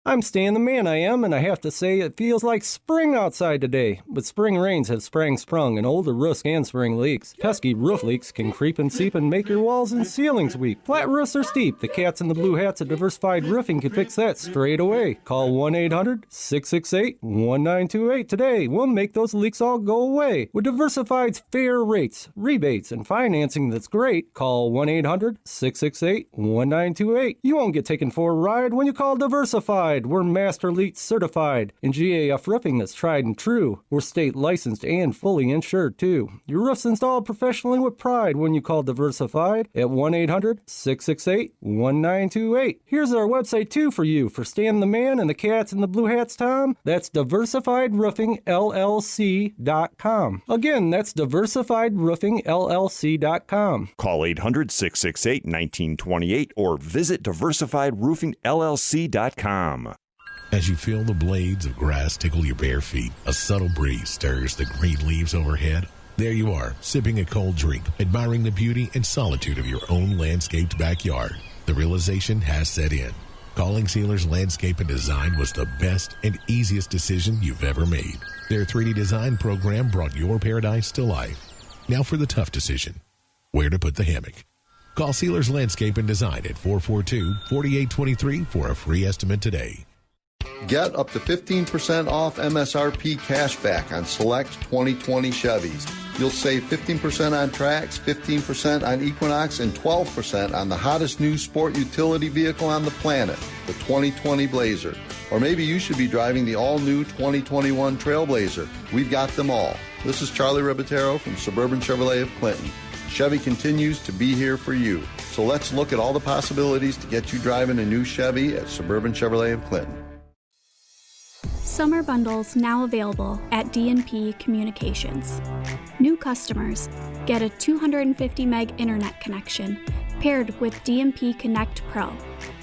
I'm Stan the Man, I am, and I have to say it feels like spring outside today. But spring rains have sprung, and older roofs and spring leaks. Pesky roof leaks can creep and seep and make your walls and ceilings weak. Flat roofs are steep. The cats in the blue hats at Diversified Roofing can fix that straight away. Call 1-800-668-1928 today. We'll make those leaks all go away. With Diversified's fair rates, rebates, and financing that's great, call 1-800-668-1928. You won't get taken for a ride when you call Diversified. We're Master Elite certified and GAF roofing that's tried and true. We're state licensed and fully insured too. Your roof's installed professionally with pride when you call Diversified at 1-800-668-1928. Here's our website too for you, for Stan the Man and the cats in the blue hats, Tom. That's DiversifiedRoofingLLC.com. Again, that's DiversifiedRoofingLLC.com. Call 800-668-1928 or visit DiversifiedRoofingLLC.com. As you feel the blades of grass tickle your bare feet, a subtle breeze stirs the green leaves overhead. There you are, sipping a cold drink, admiring the beauty and solitude of your own landscaped backyard. The realization has set in. Calling Sealers Landscape and Design was the best and easiest decision you've ever made. Their 3D design program brought your paradise to life. Now for the tough decision, where to put the hammock. Call Sealers Landscape and Design at 442-4823 for a free estimate today. Get up to 15% off MSRP cashback on select 2020 Chevys. You'll save 15% on Trax, 15% on Equinox, and 12% on the hottest new sport utility vehicle on the planet, the 2020 Blazer. Or maybe you should be driving the all-new 2021 Trailblazer. We've got them all. This is Charlie Ribatero from Suburban Chevrolet of Clinton. Chevy continues to be here for you. So let's look at all the possibilities to get you driving a new Chevy at Suburban Chevrolet of Clinton. Summer bundles now available at D&P Communications. New customers get a 250 meg internet connection paired with D&P Connect Pro,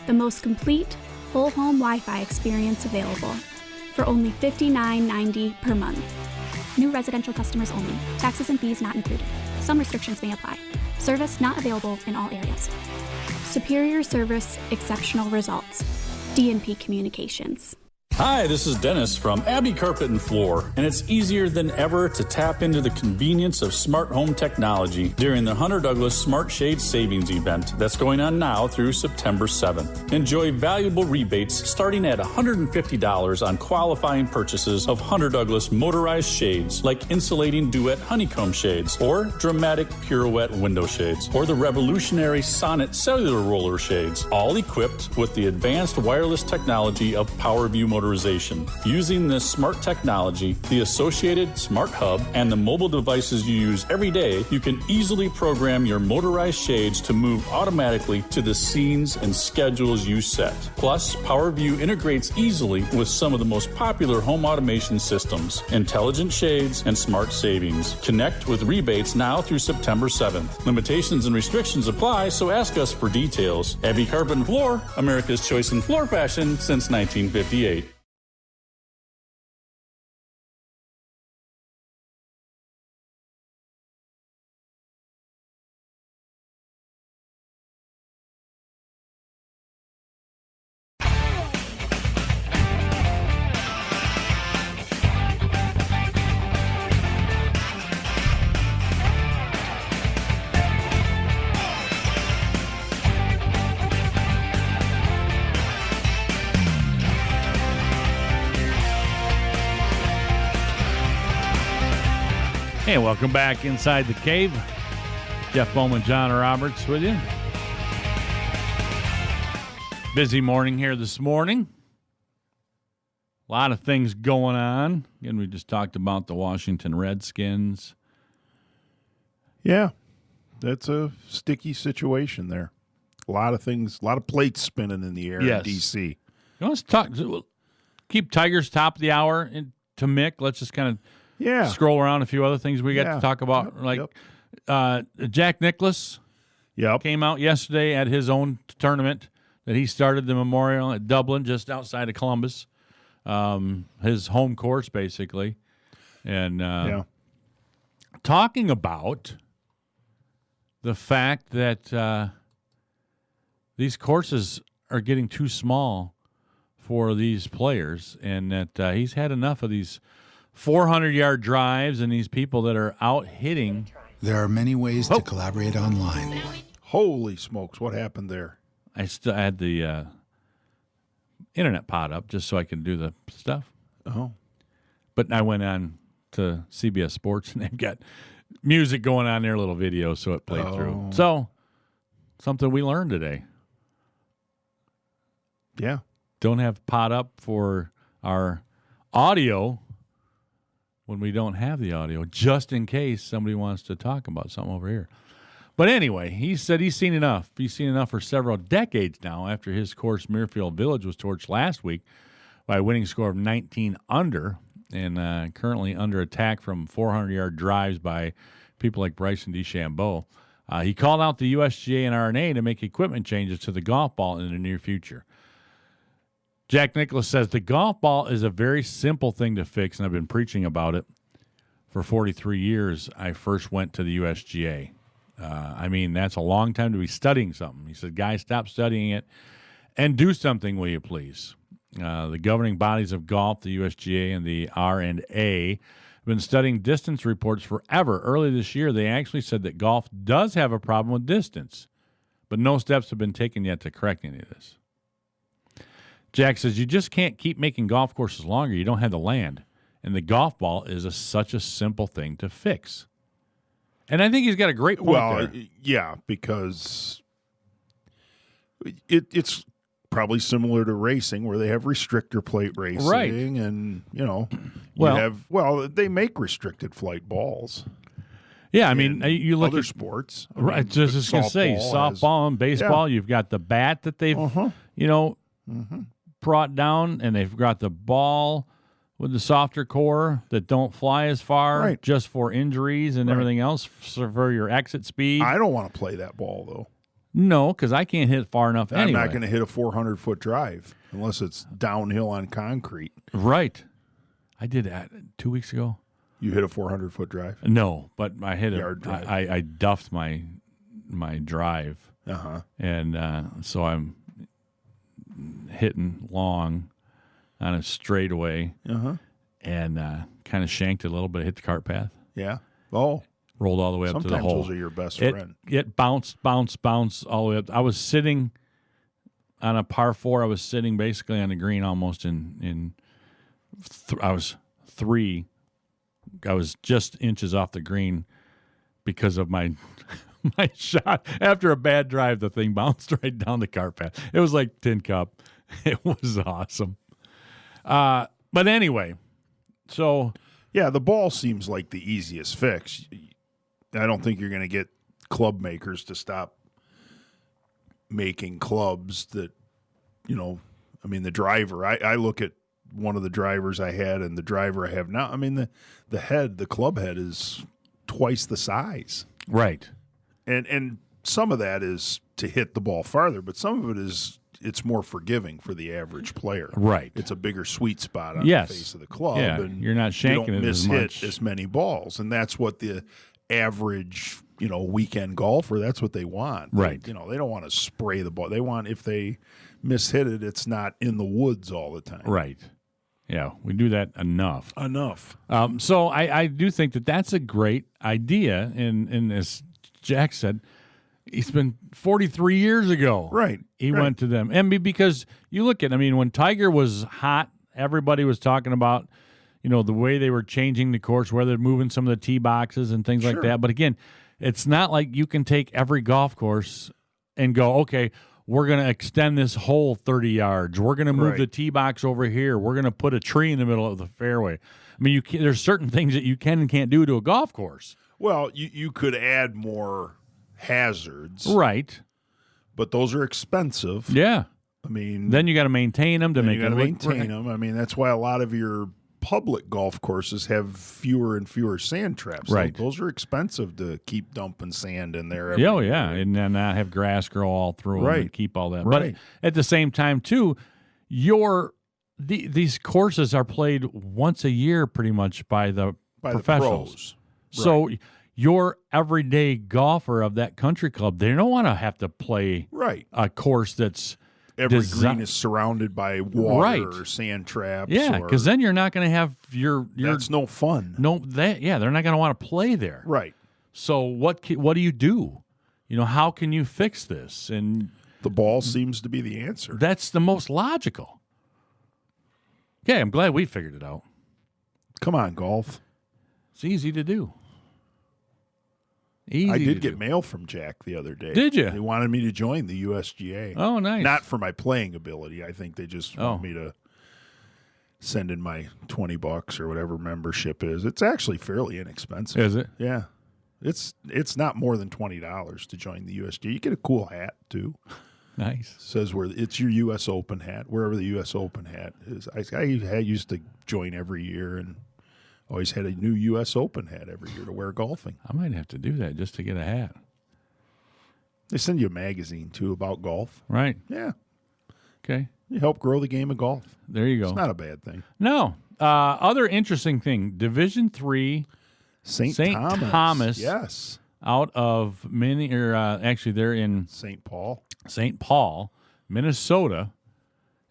the most complete whole home Wi-Fi experience available, for only $59.90 per month. New residential customers only. Taxes and fees not included. Some restrictions may apply. Service not available in all areas. Superior service, exceptional results. D&P Communications. Hi, this is Dennis from Abbey Carpet and Floor, and it's easier than ever to tap into the convenience of smart home technology during the Hunter Douglas Smart Shade Savings Event that's going on now through September 7th. Enjoy valuable rebates starting at $150 on qualifying purchases of Hunter Douglas motorized shades like insulating duet honeycomb shades or dramatic pirouette window shades or the revolutionary Sonnet cellular roller shades, all equipped with the advanced wireless technology of PowerView Motor motorization. Using this smart technology, the associated smart hub, and the mobile devices you use every day, you can easily program your motorized shades to move automatically to the scenes and schedules you set. Plus, PowerView integrates easily with some of the most popular home automation systems, intelligent shades, and smart savings. Connect with rebates now through September 7th. Limitations and restrictions apply, so ask us for details. Abbey Carpet and Floor, America's choice in floor fashion since 1958. Hey, welcome back Inside the Cave. Jeff Bowman, John Roberts with you. Busy morning here this morning. A lot of things going on. Again, we just talked about the Washington Redskins. Yeah, that's a sticky situation there. A lot of things, a lot of plates spinning in the air in D.C. Let's talk. Keep Tigers top of the hour to Mick. Let's just kind of scroll around a few other things we got to talk about. Jack Nicklaus came out yesterday at his own tournament that he started, the Memorial at Dublin, just outside of Columbus. His home course, basically. And talking about the fact that these courses are getting too small for these players, and that he's had enough of these 400-yard drives and these people that are out hitting. There are many ways to collaborate online. Holy smokes, what happened there? I had the internet pod up just so I could do the stuff. Oh. But I went on to CBS Sports, and they've got music going on there, little video, so it played through. So, something we learned today. Yeah. Don't have pod up for our audio when we don't have the audio, just in case somebody wants to talk about something over here. But anyway, he said he's seen enough. He's seen enough for several decades now after his course, Muirfield Village, was torched last week by a winning score of 19 under and currently under attack from 400-yard drives by people like Bryson DeChambeau. He called out the USGA and R&A to make equipment changes to the golf ball in the near future. Jack Nicklaus says the golf ball is a very simple thing to fix, and I've been preaching about it for 43 years. I first went to the USGA. That's a long time to be studying something. He said, guys, stop studying it and do something, will you please? The governing bodies of golf, the USGA and the R&A, have been studying distance reports forever. Early this year, they actually said that golf does have a problem with distance, but no steps have been taken yet to correct any of this. Jack says, you just can't keep making golf courses longer. You don't have the land. And the golf ball is such a simple thing to fix. And I think he's got a great point there. Yeah, because it's probably similar to racing where they have restrictor plate racing. Right. And, they make restricted flight balls. Yeah, you look at sports. Right, just going to say, softball and baseball, you've got the bat that they've, brought down, and they've got the ball with the softer core that don't fly as far just for injuries and everything else for your exit speed. I don't want to play that ball, though. No, because I can't hit far enough anyway. I'm not going to hit a 400-foot drive unless it's downhill on concrete. Right. I did that 2 weeks ago. You hit a 400-foot drive? No, but I hit yard drive. I duffed my drive. Uh-huh. And so I'm hitting long on a straightaway and kind of shanked it a little bit, hit the cart path. Yeah. Oh. Rolled all the way up to the hole. Sometimes those are your best friend. It bounced all the way up. I was sitting on a par 4. I was sitting basically on the green almost I was 3. I was just inches off the green because of my shot. After a bad drive, the thing bounced right down the cart path. It was like tin cup. It was awesome. But anyway, so yeah, the ball seems like the easiest fix. I don't think you're going to get club makers to stop making clubs that, I mean, the driver, I look at one of the drivers I had and the driver I have now. I mean, the club head is twice the size. Right. And some of that is to hit the ball farther, but some of it is it's more forgiving for the average player. Right. It's a bigger sweet spot on Yes. the face of the club. Yeah, and you're not shanking you don't it as mishit much. as many balls. And that's what the average, weekend golfer, that's what they want. Right. They don't want to spray the ball. They want, if they mishit it, it's not in the woods all the time. Right. Yeah, we do that enough. Enough. So I do think that that's a great idea. And as Jack said, it's been 43 years ago. Right. He went to them. And because you look at, when Tiger was hot, everybody was talking about, the way they were changing the course, where they're moving some of the tee boxes and things like that. But again, it's not like you can take every golf course and go, okay, we're going to extend this hole 30 yards. We're going to move the tee box over here. We're going to put a tree in the middle of the fairway. There's certain things that you can and can't do to a golf course. Well, you could add more hazards. Right. But those are expensive. Yeah. Then you got to maintain them to make them. it look right. them. That's why a lot of your public golf courses have fewer and fewer sand traps. Right. Those are expensive to keep dumping sand in there. Oh, yeah. And then not have grass grow all through them and keep all that. Right. But at the same time, too, these courses are played once a year pretty much by the professionals. The pros. So your everyday golfer of that country club, they don't want to have to play a course that's every green is surrounded by water or sand traps. Yeah, because then you're not going to have your. That's no fun. They're not going to want to play there. Right. So what do you do? How can you fix this? And the ball seems to be the answer. That's the most logical. Yeah, I'm glad we figured it out. Come on, golf. It's easy to do. I did get mail from Jack the other day. Did you? They wanted me to join the USGA. Oh, nice. Not for my playing ability. I think they just want me to send in my $20 or whatever membership is. It's actually fairly inexpensive. Is it? Yeah. It's not more than $20 to join the USGA. You get a cool hat, too. Nice. It says it's your U.S. Open hat, wherever the U.S. Open hat is. I used to join every year and always had a new U.S. Open hat every year to wear golfing. I might have to do that just to get a hat. They send you a magazine, too, about golf. Right. Yeah. Okay. You help grow the game of golf. There you go. It's not a bad thing. No. Other interesting thing, Division III, St. Thomas. Yes. Out of actually they're in St. Paul. St. Paul, Minnesota,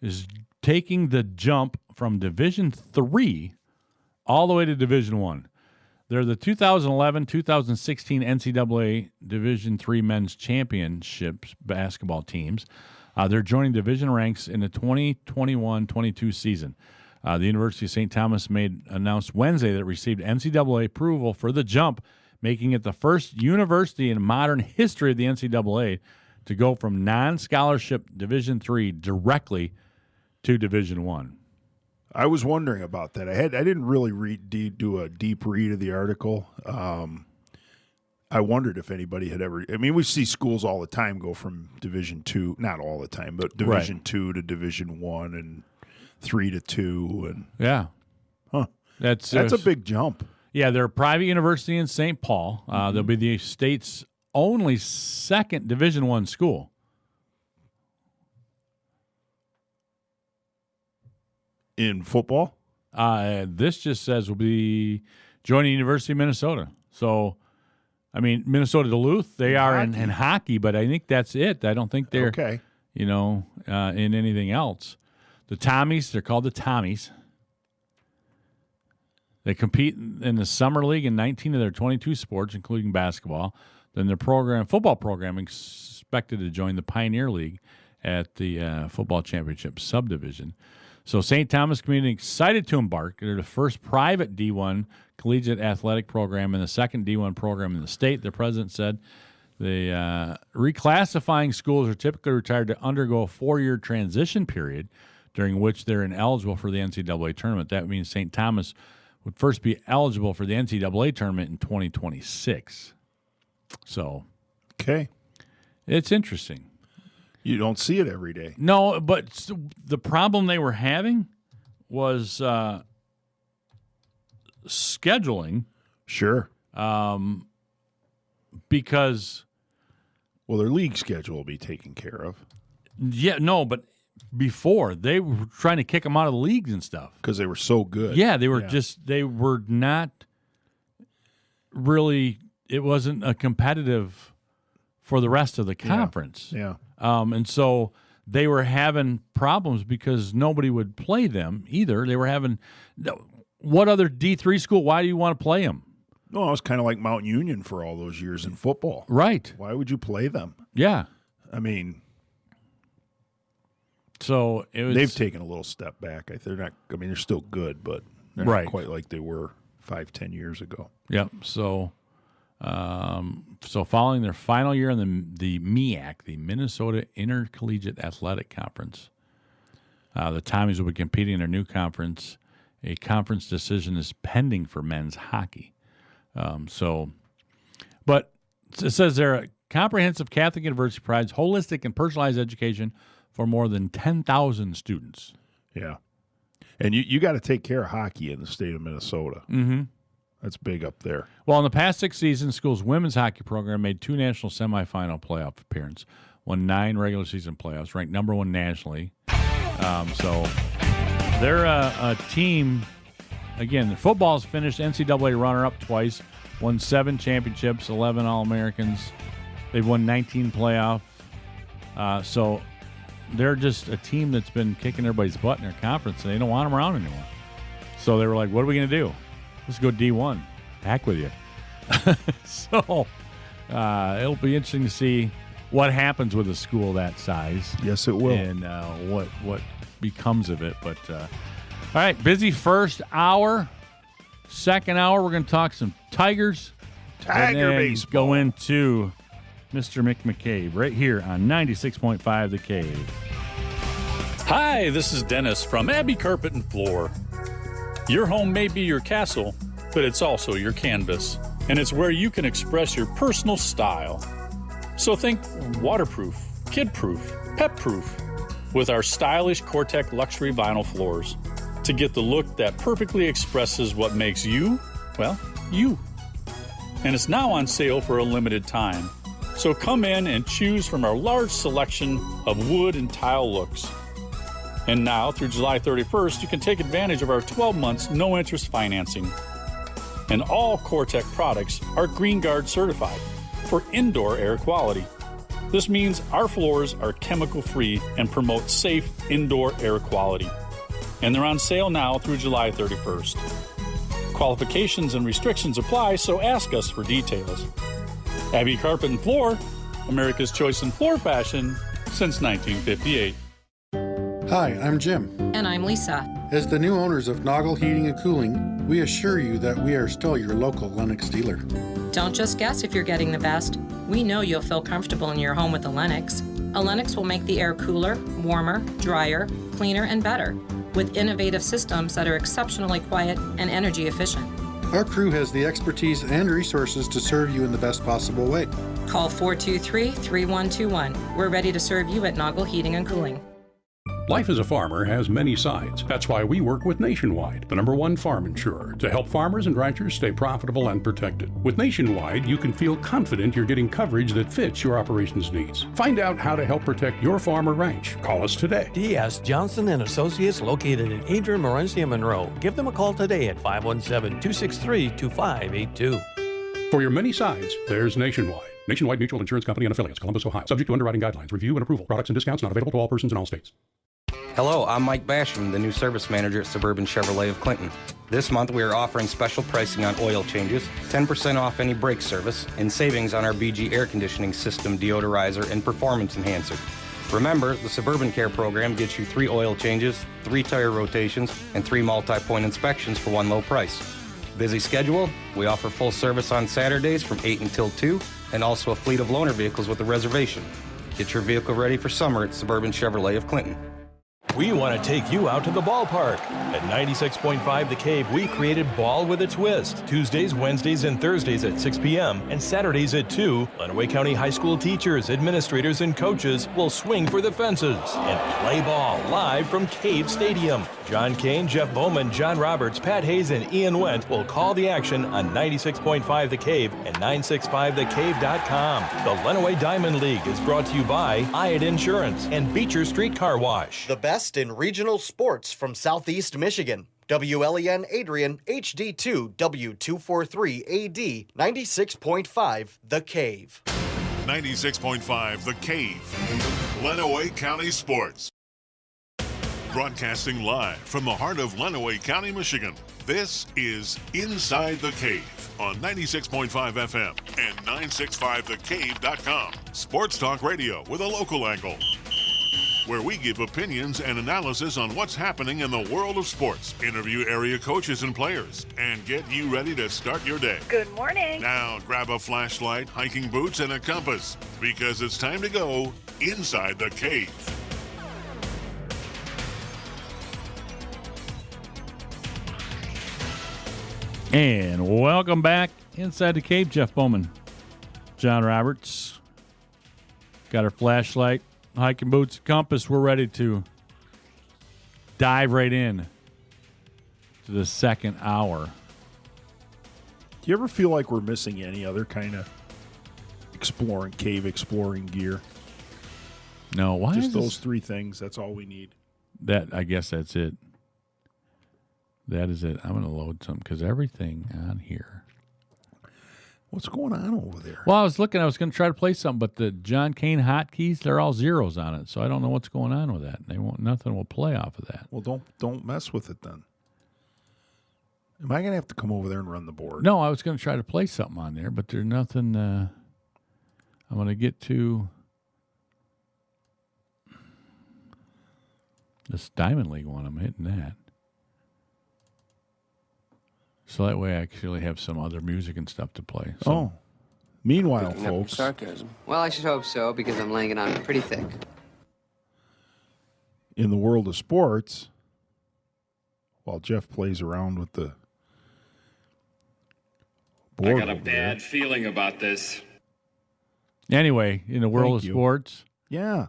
is taking the jump from Division III all the way to Division I. They're the 2011-2016 NCAA Division III Men's Championships basketball teams. They're joining division ranks in the 2021-22 season. The University of St. Thomas announced Wednesday that it received NCAA approval for the jump, making it the first university in modern history of the NCAA to go from non-scholarship Division III directly to Division I. I was wondering about that. I didn't really do a deep read of the article. I wondered if anybody had ever. We see schools all the time go from Division II, not all the time, but Division II to Division I and 3 to 2, and that's a big jump. Yeah, they're a private university in St. Paul. They'll be the state's only second Division I school. In football? This just says will be joining University of Minnesota. So, Minnesota Duluth, they are in hockey, but I think that's it. I don't think they're, in anything else. The Tommies, they're called the Tommies. They compete in the Summer League in 19 of their 22 sports, including basketball. Then their football program, expected to join the Pioneer League at the football championship subdivision. So St. Thomas Community excited to embark. They're the first private D1 collegiate athletic program and the second D1 program in the state. The president said the reclassifying schools are typically required to undergo a 4-year transition period during which they're ineligible for the NCAA tournament. That means St. Thomas would first be eligible for the NCAA tournament in 2026. So, okay, it's interesting. You don't see it every day. No, but the problem they were having was scheduling. Sure. Because, well, their league schedule will be taken care of. Yeah, no, but before they were trying to kick them out of the leagues and stuff because they were so good. Yeah, they were they were not really. It wasn't a competitive for the rest of the conference. Yeah. And so they were having problems because nobody would play them either. They were having what other D3 school? Why do you want to play them? No, it was kind of like Mount Union for all those years in football. Right. Why would you play them? Yeah. I mean, so it was. They've taken a little step back. They're not. I mean, they're still good, but they're not quite like they were 5-10 years ago. Yep. So, so following their final year in the MEAC, the Minnesota Intercollegiate Athletic Conference, the Tommies will be competing in their new conference. A conference decision is pending for men's hockey. But it says there, a comprehensive Catholic university provides holistic and personalized education for more than 10,000 students. Yeah. And you got to take care of hockey in the state of Minnesota. Mm-hmm. That's big up there. Well, in the past 6 seasons, school's women's hockey program made 2 national semifinal playoff appearances, won 9 regular season playoffs, ranked number 1 nationally. So they're a team. Again, football's finished NCAA runner-up twice, won 7 championships, 11 All-Americans. They've won 19 playoff. So they're just a team that's been kicking everybody's butt in their conference, and they don't want them around anymore. So they were like, what are we going to do? Let's go D1. Back with you. So it'll be interesting to see what happens with a school that size. Yes, it will. And what becomes of it. But all right, busy first hour. Second hour, we're going to talk some Tigers. Tiger and then baseball. Go into Mr. Mick McCabe right here on 96.5 The Cave. Hi, this is Dennis from Abbey Carpet and Floor. Your home may be your castle, but it's also your canvas, and it's where you can express your personal style. So think waterproof, kid-proof, pet-proof with our stylish Cortec luxury vinyl floors to get the look that perfectly expresses what makes you, well, you. And it's now on sale for a limited time. So come in and choose from our large selection of wood and tile looks. And now, through July 31st, you can take advantage of our 12 months no-interest financing. And all Cortec products are Green Guard certified for indoor air quality. This means our floors are chemical-free and promote safe indoor air quality. And they're on sale now through July 31st. Qualifications and restrictions apply, so ask us for details. Abbey Carpet and Floor, America's choice in floor fashion since 1958. Hi, I'm Jim. And I'm Lisa. As the new owners of Noggle Heating and Cooling, we assure you that we are still your local Lennox dealer. Don't just guess if you're getting the best. We know you'll feel comfortable in your home with a Lennox. A Lennox will make the air cooler, warmer, drier, cleaner, and better, with innovative systems that are exceptionally quiet and energy efficient. Our crew has the expertise and resources to serve you in the best possible way. Call 423-3121. We're ready to serve you at Noggle Heating and Cooling. Life as a farmer has many sides. That's why we work with Nationwide, the #1 farm insurer, to help farmers and ranchers stay profitable and protected. With Nationwide, you can feel confident you're getting coverage that fits your operations needs. Find out how to help protect your farm or ranch. Call us today. D.S. Johnson & Associates, located in Adrian, Morenci, Monroe. Give them a call today at 517-263-2582. For your many sides, there's Nationwide. Nationwide Mutual Insurance Company and Affiliates, Columbus, Ohio. Subject to underwriting guidelines, review and approval. Products and discounts not available to all persons in all states. Hello, I'm Mike Basham, the new service manager at Suburban Chevrolet of Clinton. This month we are offering special pricing on oil changes, 10% off any brake service, and savings on our BG air conditioning system, deodorizer, and performance enhancer. Remember, the Suburban Care program gets you 3 oil changes, 3 tire rotations, and 3 multi-point inspections for one low price. Busy schedule? We offer full service on Saturdays from 8 until 2, and also a fleet of loaner vehicles with a reservation. Get your vehicle ready for summer at Suburban Chevrolet of Clinton. we want to take you out to the ballpark. At 96.5 The Cave, we created Ball with a Twist. Tuesdays, Wednesdays, and Thursdays at 6 p.m. and Saturdays at 2. Lenawee County High School teachers, administrators, and coaches will swing for the fences and play ball live from Cave Stadium. John Kane, Jeff Bowman, John Roberts, Pat Hayes, and Ian Wendt will call the action on 96.5 The Cave and 965thecave.com. The Lenawee Diamond League is brought to you by Hyatt Insurance and Beecher Street Car Wash. The best in regional sports from Southeast Michigan. WLEN Adrian, HD2, W243AD, 96.5 The Cave. 96.5 The Cave. Lenawee County Sports. Broadcasting live from the heart of Lenawee County, Michigan. This is Inside the Cave on 96.5 FM and 965thecave.com. Sports talk radio with a local angle, where we give opinions and analysis on what's happening in the world of sports, interview area coaches and players, and get you ready to start your day. Good morning. Now grab a flashlight, hiking boots, and a compass, because it's time to go inside the cave. And welcome back inside the cave. Jeff Bowman, John Roberts. Got our flashlight, hiking boots, compass. We're ready to dive right in to the second hour. Do you ever feel like we're missing any other kind of cave exploring gear? No, why? Just those three things. That's all we need. I guess that's it. That is it. I'm going to load some because everything on here. What's going on over there? Well, I was going to try to play something, but the John Kane hotkeys, they're all zeros on it. So I don't know what's going on with that. Nothing will play off of that. Well, don't mess with it then. Am I going to have to come over there and run the board? No, I was going to try to play something on there, but there's nothing. I'm going to get to this Diamond League one. I'm hitting that. So that way I actually have some other music and stuff to play. So. Meanwhile, folks. Sarcasm. Well, I should hope so, because I'm laying it on pretty thick. In the world of sports, while Jeff plays around with the board, I got a bad feeling about this. Anyway, in the world of sports. Yeah.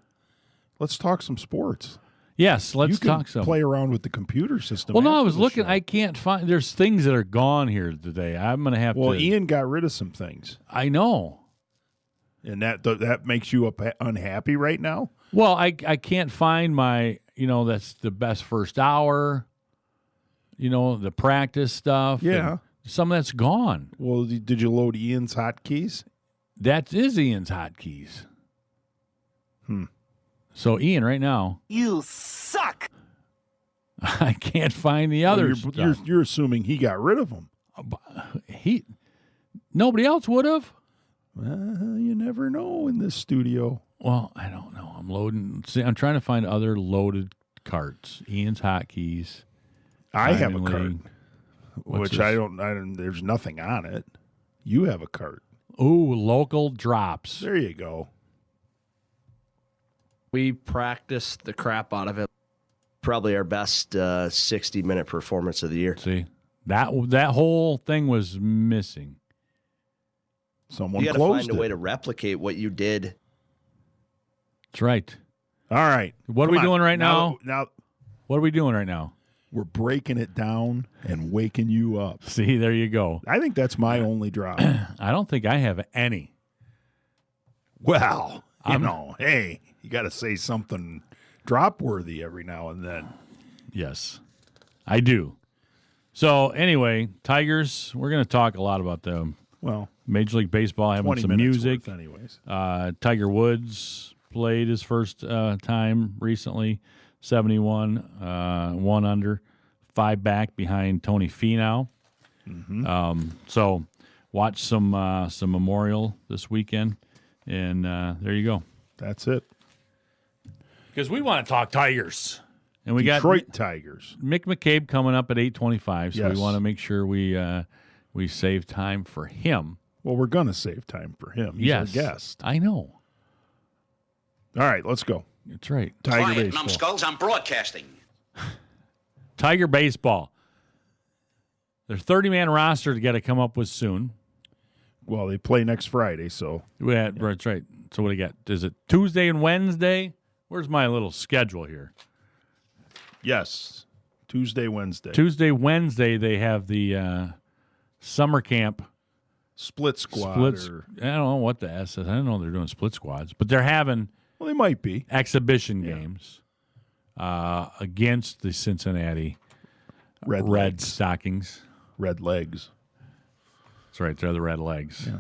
Let's talk some sports. Yes, let's talk some. Play around with the computer system. Well, no, I was looking. I can't find. There's things that are gone here today. I'm going to have to. Well, Ian got rid of some things. I know. And that makes you unhappy right now? Well, I can't find my, that's the best first hour, the practice stuff. Yeah. Some of that's gone. Well, did you load Ian's hotkeys? That is Ian's hotkeys. So, Ian, right now. You suck. I can't find the others. You're assuming he got rid of them. Nobody else would have. You never know in this studio. Well, I don't know. I'm loading. See, I'm trying to find other loaded carts. Ian's hotkeys. I have a cart, which I don't. There's nothing on it. You have a cart. Ooh, local drops. There you go. We practiced the crap out of it. Probably our best 60-minute performance of the year. See, that whole thing was missing. You got to find a way to replicate what you did. That's right. All right. What are we doing right now? Now, what are we doing right now? We're breaking it down and waking you up. See, there you go. I think that's my only drop. I don't think I have any. Well, hey, you got to say something drop-worthy every now and then. Yes, I do. So, anyway, Tigers, we're going to talk a lot about them. Well, Major League Baseball having some music. Anyways. Tiger Woods played his first time recently, 71, 1 under, 5 back behind Tony Finau. Mm-hmm. So, watch some Memorial this weekend, and there you go. That's it. Because we want to talk Tigers. And we Detroit got Tigers. Mick McCabe coming up at 8:25, so yes. we want to make sure we save time for him. Well, we're going to save time for him. He's our guest. I know. All right, let's go. That's right. Tiger Quiet, baseball. numbskulls, I'm broadcasting. Tiger baseball. Their 30-man roster to get to come up with soon. Well, they play next Friday, so. Yeah, that's right. So what do you got? Is it Tuesday and Wednesday? Where's my little schedule here? Yes. Tuesday, Wednesday. Tuesday, Wednesday, they have the summer camp. Split squad. I don't know what the S is. I don't know they're doing split squads. But they're having Well, they might be. exhibition games against the Cincinnati Red Red Stockings. Red Legs. That's right. They're the Red Legs. Yeah.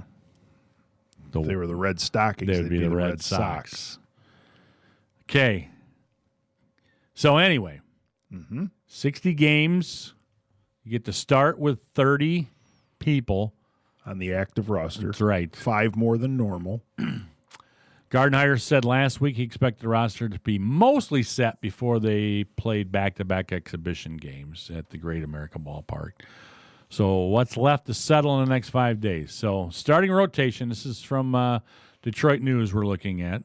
If they were the Red Stockings, They'd be the Red Sox. Okay. So anyway, 60 games. You get to start with 30 people. On the active roster. That's right. 5 more than normal. Gardenhire said last week he expected the roster to be mostly set before they played back-to-back exhibition games at the Great American Ballpark. So what's left to settle in the next 5 days? So starting rotation, this is from Detroit News we're looking at.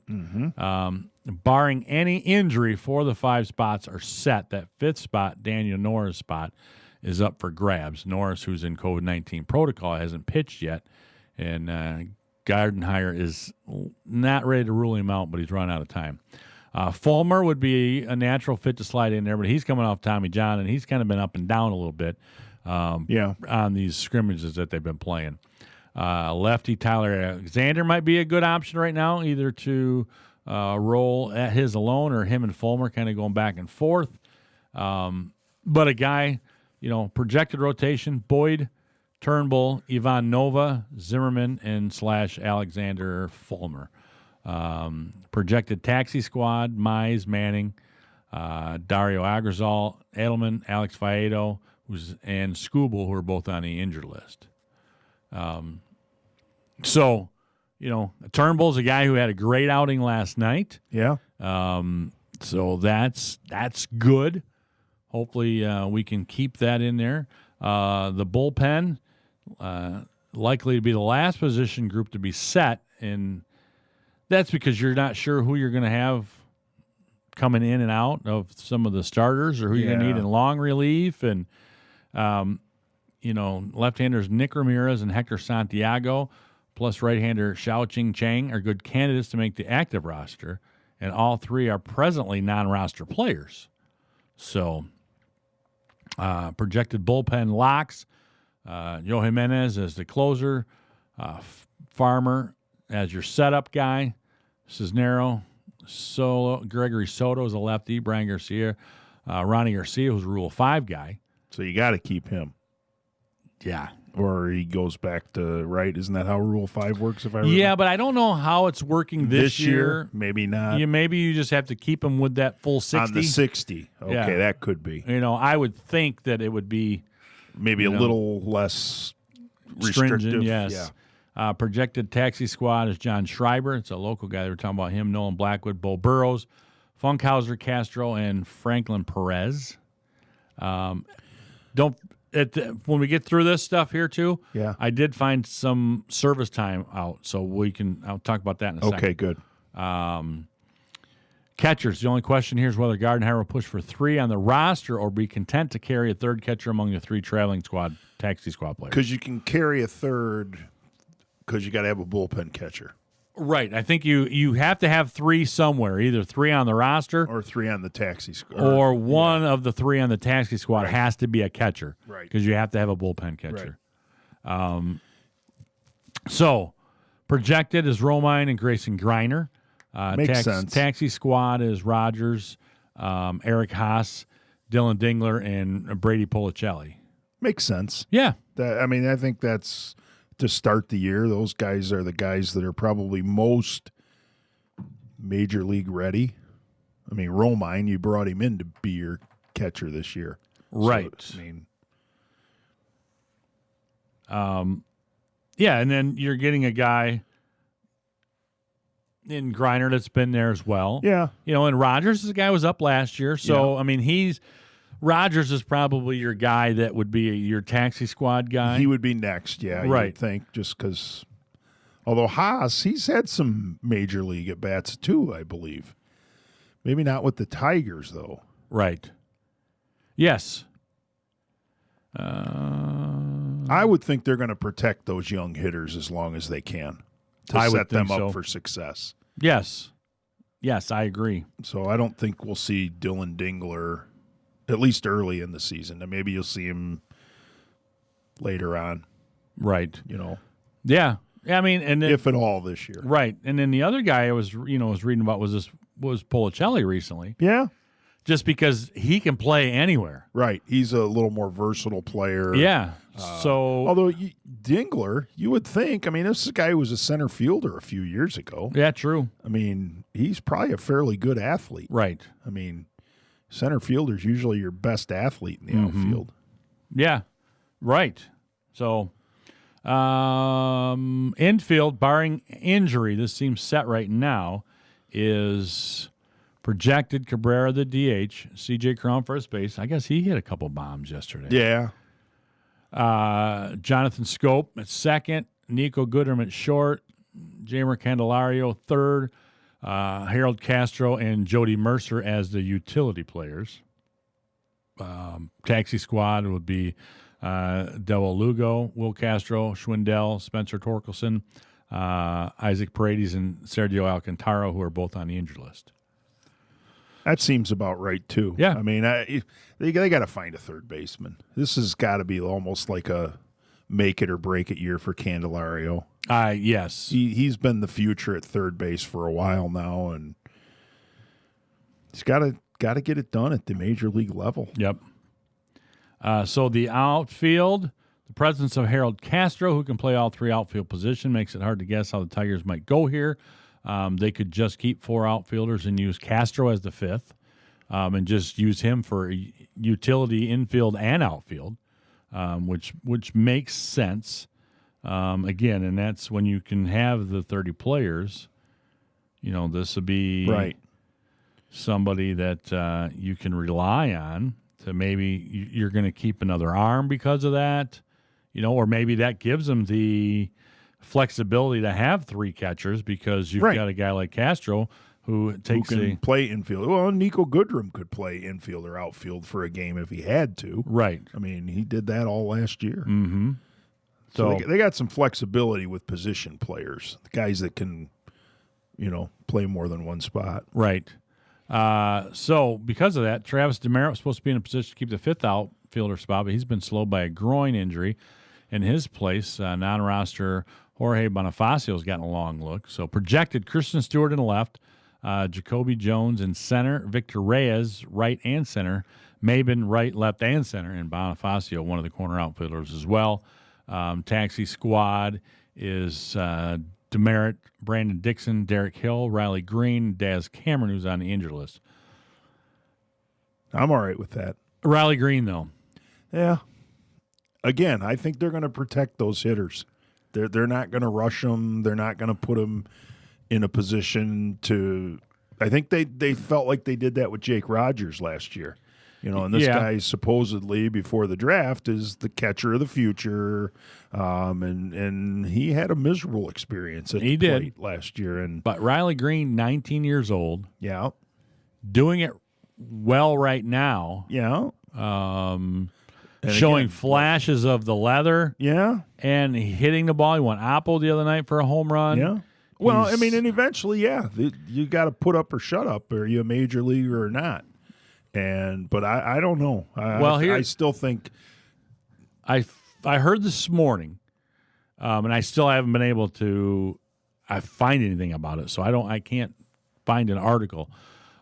Barring any injury, 4 of the 5 spots are set. That 5th spot, Daniel Norris' spot, is up for grabs. Norris, who's in COVID-19 protocol, hasn't pitched yet, and Gardenhire is not ready to rule him out, but he's run out of time. Fulmer would be a natural fit to slide in there, but he's coming off Tommy John, and he's kind of been up and down a little bit on these scrimmages that they've been playing. Lefty Tyler Alexander might be a good option right now, either to roll at his alone or him and Fulmer kind of going back and forth. But a guy, projected rotation, Boyd, Turnbull, Ivan Nova, Zimmerman, and / Alexander Fulmer. Projected taxi squad, Mize, Manning, Dario Agrazal, Edelman, Alex Faedo, and Skubal, who are both on the injured list. So, Turnbull's a guy who had a great outing last night. Yeah. So that's good. Hopefully we can keep that in there. The bullpen, likely to be the last position group to be set, and that's because you're not sure who you're going to have coming in and out of some of the starters or who you're going to need in long relief. And, left-handers Nick Ramirez and Hector Santiago, plus right-hander Xiao Chang are good candidates to make the active roster, and all 3 are presently non-roster players. So projected bullpen locks, Joe Jimenez as the closer, Farmer as your setup guy, Cisnero, Gregory Soto is a lefty, Brian Garcia, Ronnie Garcia, who's a Rule 5 guy. So you got to keep him. Yeah. Or he goes back to right. Isn't that how Rule 5 works? If I remember? Yeah, but I don't know how it's working this year. Maybe not. Maybe you just have to keep him with that full 60. On the 60. Okay, that could be. I would think that it would be maybe a little less restrictive. Stringent, yes. Yeah. Projected taxi squad is John Schreiber. It's a local guy. They were talking about him. Nolan Blackwood, Bo Burrows, Funkhauser, Castro, and Franklin Perez. When we get through this stuff here too, I did find some service time out, so I'll talk about that in a second. Okay, good. Catchers. The only question here is whether Gardenhire will push for 3 on the roster or be content to carry a third catcher among the 3 traveling squad, taxi squad players. Because you can carry a third because you got to have a bullpen catcher. Right. I think you have to have 3 somewhere, either 3 on the roster or 3 on the taxi squad. Or one of the 3 on the taxi squad has to be a catcher. Right. Because you have to have a bullpen catcher. Right. So, projected is Romine and Grayson Greiner. Makes sense. Taxi squad is Rogers, Eric Haas, Dylan Dingler, and Brady Policelli. Makes sense. Yeah. I think that's to start the year. Those guys are the guys that are probably most major league ready. I mean, Romine, you brought him in to be your catcher this year. Right. So, and then you're getting a guy in Greiner that's been there as well. Yeah. And Rogers, this guy was up last year. So, Rogers is probably your guy that would be your taxi squad guy. He would be next, you would think, just because. Although Haas, he's had some major league at-bats too, I believe. Maybe not with the Tigers, though. Right. Yes. I would think they're going to protect those young hitters as long as they can to set them up for success. Yes. Yes, I agree. So I don't think we'll see Dylan Dingler, at least early in the season. And maybe you'll see him later on. Right. You know. Yeah. I mean, and then, if at all this year. Right. And then the other guy I was reading about was Policelli recently. Yeah. Just because he can play anywhere. Right. He's a little more versatile player. Yeah. Although Dingler, you would think, I mean, this is a guy who was a center fielder a few years ago. Yeah, true. I mean, he's probably a fairly good athlete. Right. I mean, center fielder's usually your best athlete in the outfield. Yeah. Right. So, infield, barring injury, this seems set right now, is projected Cabrera the DH, C.J. Cron first base. I guess he hit a couple bombs yesterday. Yeah. Jonathan Scope at second, Nico Goodrum at short, Jeimer Candelario third, Harold Castro and Jody Mercer as the utility players. Taxi squad would be Del Lugo, Will Castro, Schwindel, Spencer Torkelson, Isaac Paredes, and Sergio Alcantara, who are both on the injured list. That seems about right, too. Yeah. I mean, they got to find a third baseman. This has got to be almost like a make it or break it year for Candelario. Yes. He's been the future at third base for a while now, and he's got to get it done at the major league level. Yep. So the outfield, the presence of Harold Castro, who can play all three outfield positions, makes it hard to guess how the Tigers might go here. They could just keep four outfielders and use Castro as the fifth, and just use him for utility infield and outfield, which makes sense. Again, and that's when you can have the 30 players. This would be somebody that you can rely on to maybe you're going to keep another arm because of that, or maybe that gives them the flexibility to have three catchers because you've got a guy like Castro who can play infield. Well, Nico Goodrum could play infield or outfield for a game if he had to. Right. I mean, he did that all last year. Mm-hmm. So they got some flexibility with position players, the guys that can, play more than one spot. Right. So because of that, Travis DeMeritt was supposed to be in a position to keep the fifth outfielder spot, but he's been slowed by a groin injury. In his place, non-roster Jorge Bonifacio's gotten a long look. So projected Christian Stewart in the left, Jacoby Jones in center, Victor Reyes right and center, Maben right, left, and center, and Bonifacio one of the corner outfielders as well. Taxi squad is DeMeritt, Brandon Dixon, Derek Hill, Riley Green, Daz Cameron, who's on the injured list. I'm all right with that. Riley Green, though. Yeah. Again, I think they're going to protect those hitters. They're not going to rush them. They're not going to put them in a position to – I think they felt like they did that with Jake Rogers last year. And this guy supposedly before the draft is the catcher of the future, and he had a miserable experience at the plate last year. But Riley Green, 19 years old. Yeah. Doing it well right now. Yeah. Showing flashes of the leather. Yeah. And hitting the ball. He went Oppo the other night for a home run. Yeah. Well, and eventually, you got to put up or shut up. Are you a major leaguer or not? But I don't know. I still think I heard this morning, and I still haven't been able to find anything about it. So I can't find an article.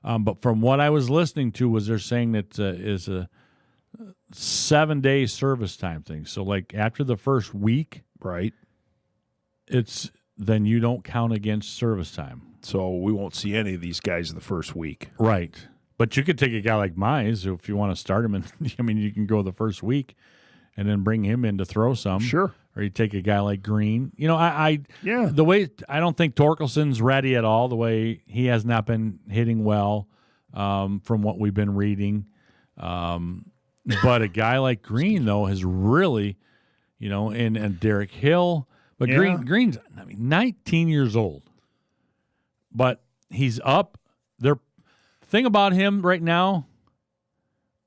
But from what I was listening to, was they're saying that is a 7-day service time thing. So like after the first week, right? Then you don't count against service time. So we won't see any of these guys in the first week, right? But you could take a guy like Mize if you want to start him, and you can go the first week, and then bring him in to throw some. Sure. Or you take a guy like Green. The way I don't think Torkelson's ready at all. The way he has not been hitting well, from what we've been reading. But a guy like Green though has really, and Derek Hill. But Green's 19 years old, but he's up. They're thing about him right now,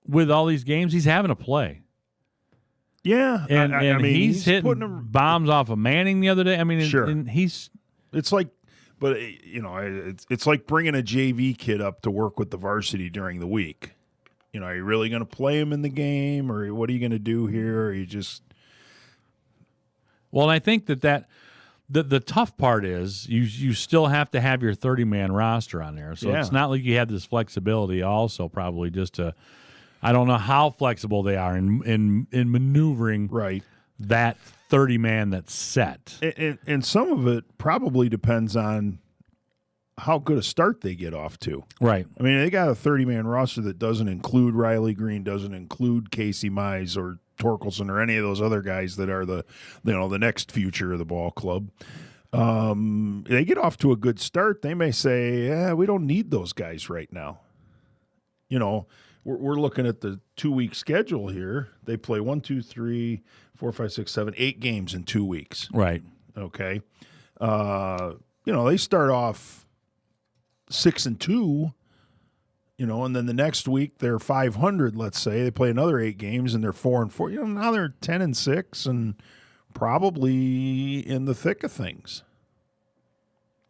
with all these games, he's having to play. Yeah, and I mean, he's hitting bombs off of Manning the other day. I mean, Sure. and it's like, but it's like bringing a JV kid up to work with the varsity during the week. Are you really going to play him in the game, or what are you going to do here? Or are you just? Well, and I think that the tough part is you still have to have your 30-man roster on there. So it's not like you have this flexibility also probably just to – I don't know how flexible they are in maneuvering that 30-man that's set. And some of it probably depends on how good a start they get off to. Right. I mean, they got a 30-man roster that doesn't include Riley Green, doesn't include Casey Mize or Torkelson or any of those other guys that are the next future of the ball club. They get off to a good start. They may say, we don't need those guys right now. We're looking at the 2-week schedule here. They play 1, 2, 3, 4, 5, 6, 7, 8 games in 2 weeks. Right. Okay. They start off 6-2, and then the next week they're 500, let's say. They play another 8 games and they're 4-4. Now they're 10-6 and probably in the thick of things.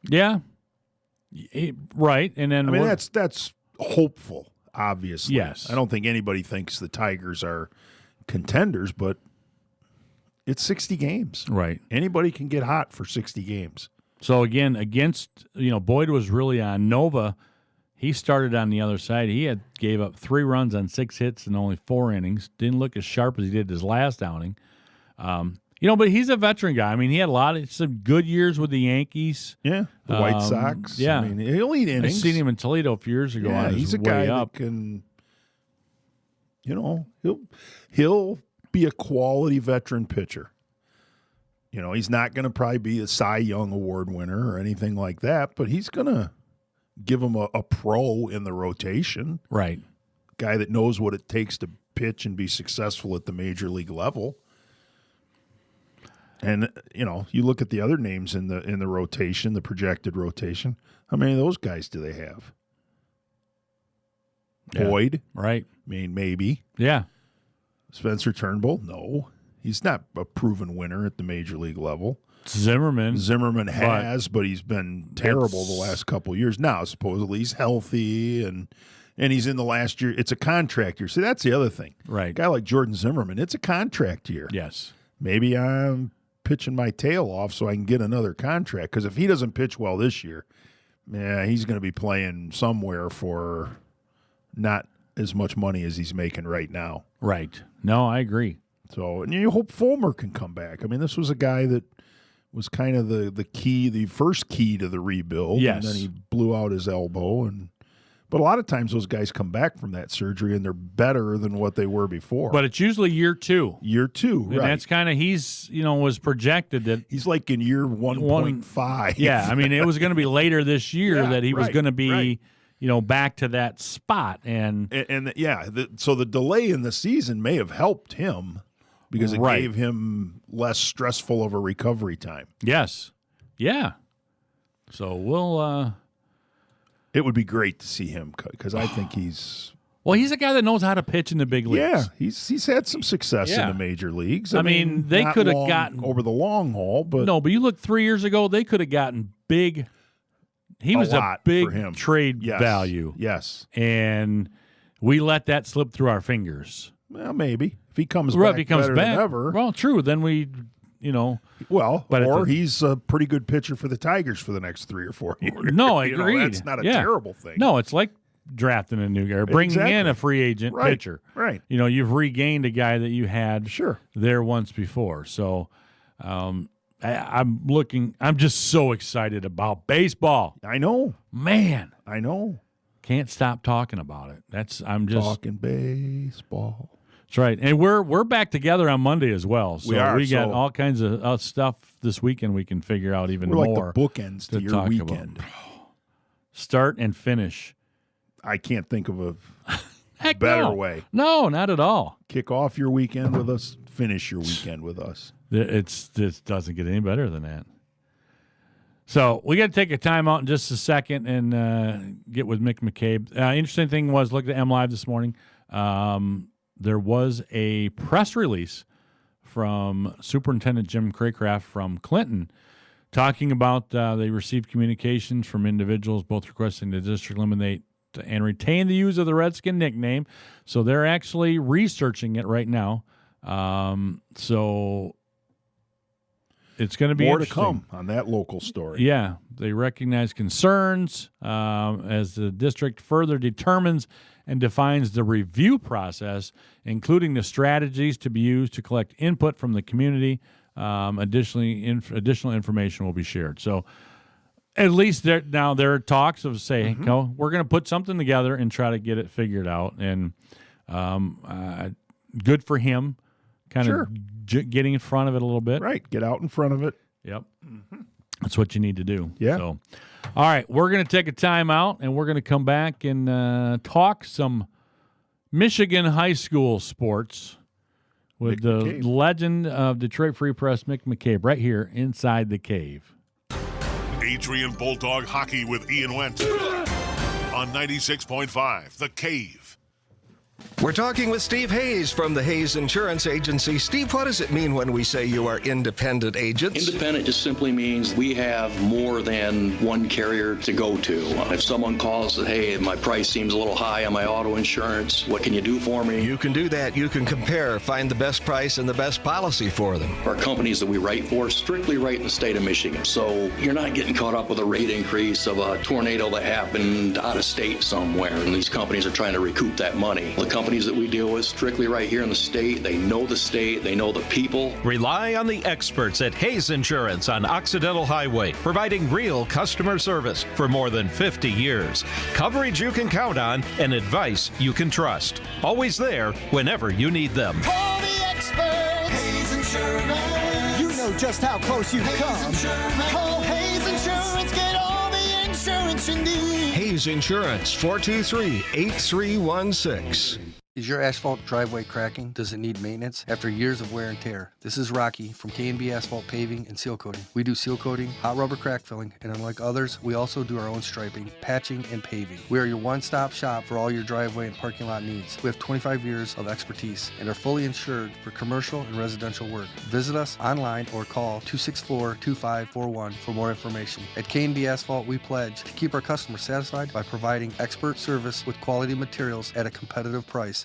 Yeah. Right. And then that's hopeful. Obviously. Yes. I don't think anybody thinks the Tigers are contenders, but it's 60 games. Right. Anybody can get hot for 60 games. So, again, against, Boyd was really on Nova. He started on the other side. He gave up 3 runs on 6 hits and only 4 innings. Didn't look as sharp as he did his last outing. But he's a veteran guy. I mean, he had some good years with the Yankees. Yeah, the White Sox. Yeah, I mean, he'll lead innings. I seen him in Toledo a few years ago. Yeah, on his he's a way guy up. that can. He'll be a quality veteran pitcher. He's not going to probably be a Cy Young Award winner or anything like that, but he's going to give him a pro in the rotation. Right, guy that knows what it takes to pitch and be successful at the major league level. And you look at the other names in the rotation, the projected rotation. How many of those guys do they have? Yeah. Boyd, right? I mean, maybe. Yeah. Spencer Turnbull, no, he's not a proven winner at the major league level. Zimmerman has, but he's been terrible the last couple of years. Now, supposedly he's healthy and he's in the last year. It's a contract year. See, that's the other thing. Right. A guy like Jordan Zimmerman, it's a contract year. Yes. Maybe I'm pitching my tail off so I can get another contract. Because if he doesn't pitch well this year, he's going to be playing somewhere for not as much money as he's making right now. Right. No, I agree. So, and you hope Fulmer can come back. I mean, this was a guy that was kind of the first key to the rebuild. Yes. And then he blew out his elbow. But a lot of times those guys come back from that surgery and they're better than what they were before. But it's usually year 2. Year 2, and right. That's kind of, was projected that. He's like in year 1.5. Yeah, I mean, it was going to be later this year that he was going to be, back to that spot. So the delay in the season may have helped him because it gave him less stressful of a recovery time. Yes. Yeah. So we'll it would be great to see him because I think he's he's a guy that knows how to pitch in the big leagues. Yeah, he's had some success in the major leagues. I mean they could have gotten over the long haul, but you look 3 years ago, they could have gotten big. He was a big trade value. Yes, and we let that slip through our fingers. Well, maybe if he comes back, better than ever. Well, true. Then we. He's a pretty good pitcher for the Tigers for the next 3 or 4 years. No, I agree. That's not a terrible thing. No, it's like drafting a new guy, or bringing in a free agent pitcher. Right. You've regained a guy that you had there once before. So I'm just so excited about baseball. I know. Man. I know. Can't stop talking about it. I'm just talking baseball. That's right. And we're back together on Monday as well. So we got all kinds of stuff this weekend we can figure out even more. Like the bookends to your weekend. About. Start and finish. I can't think of a better way. No, not at all. Kick off your weekend with us, finish your weekend with us. It doesn't get any better than that. So we got to take a time out in just a second and get with Mick McCabe. Interesting thing was, look at M Live this morning. There was a press release from Superintendent Jim Craycraft from Clinton talking about they received communications from individuals both requesting the district eliminate and retain the use of the Redskin nickname. So they're actually researching it right now. So it's going to be more to come on that local story. Yeah, they recognize concerns as the district further determines and defines the review process, including the strategies to be used to collect input from the community. Additionally, additional information will be shared. So at least there are talks of saying, we're going to put something together and try to get it figured out. And good for him, kind of getting in front of it a little bit. Right, get out in front of it. Yep. That's what you need to do. Yeah. So, all right, we're going to take a time out, and we're going to come back and talk some Michigan high school sports with Mick the McCabe. legend of Detroit Free Press, Mick McCabe, right here inside the cave. Adrian Bulldog Hockey with Ian Wentz on 96.5 The Cave. We're talking with Steve Hayes from the Hayes Insurance Agency. Steve, what does it mean when we say you are independent agents? Independent just simply means we have more than one carrier to go to. If someone calls and says, hey, my price seems a little high on my auto insurance, what can you do for me? You can do that. You can compare, find the best price and the best policy for them. Our companies that we write for strictly write in the state of Michigan. So you're not getting caught up with a rate increase of a tornado that happened out of state somewhere, and these companies are trying to recoup that money. The companies that we deal with strictly right here in the state, they know the state, they know the people. Rely on the experts at Hayes Insurance on Occidental Highway, providing real customer service for more than 50 years. Coverage you can count on and advice you can trust. Always there whenever you need them. Call the experts. Hayes Insurance. You know just how close you've come. Call Hayes Insurance. Get all the insurance you need. Hayes Insurance, 423-8316. Is your asphalt driveway cracking? Does it need maintenance? After years of wear and tear, this is Rocky from K&B Asphalt Paving and Seal Coating. We do seal coating, hot rubber crack filling, and unlike others, we also do our own striping, patching, and paving. We are your one-stop shop for all your driveway and parking lot needs. We have 25 years of expertise and are fully insured for commercial and residential work. Visit us online or call 264-2541 for more information. At K&B Asphalt, we pledge to keep our customers satisfied by providing expert service with quality materials at a competitive price.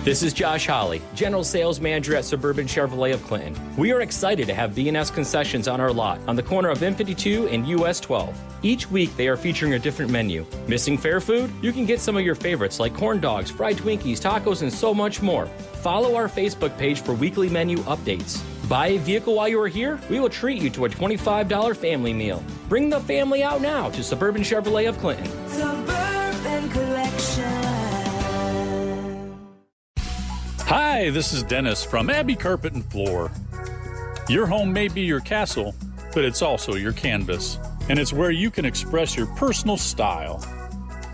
This is Josh Holly, General Sales Manager at Suburban Chevrolet of Clinton. We are excited to have B&S Concessions on our lot on the corner of M52 and US 12. Each week they are featuring a different menu. Missing fair food? You can get some of your favorites like corn dogs, fried Twinkies, tacos, and so much more. Follow our Facebook page for weekly menu updates. Buy a vehicle while you are here? We will treat you to a $25 family meal. Bring the family out now to Suburban Chevrolet of Clinton. Suburban Collection. Hi, this is Dennis from Abbey Carpet and Floor. Your home may be your castle, but it's also your canvas, and it's where you can express your personal style.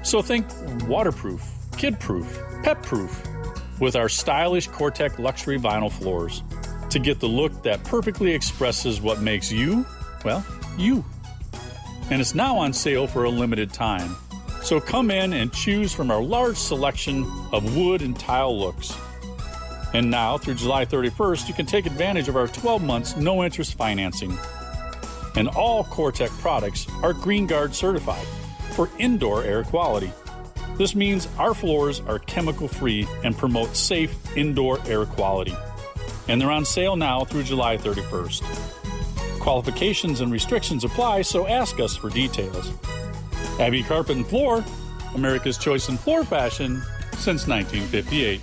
So think waterproof, kid-proof, pet-proof with our stylish Cortec luxury vinyl floors to get the look that perfectly expresses what makes you, well, you. And it's now on sale for a limited time. So come in and choose from our large selection of wood and tile looks. And now, through July 31st, you can take advantage of our 12 months no-interest financing. And all Cortec products are Green Guard certified for indoor air quality. This means our floors are chemical-free and promote safe indoor air quality. And they're on sale now through July 31st. Qualifications and restrictions apply, so ask us for details. Abbey Carpet and Floor, America's choice in floor fashion since 1958.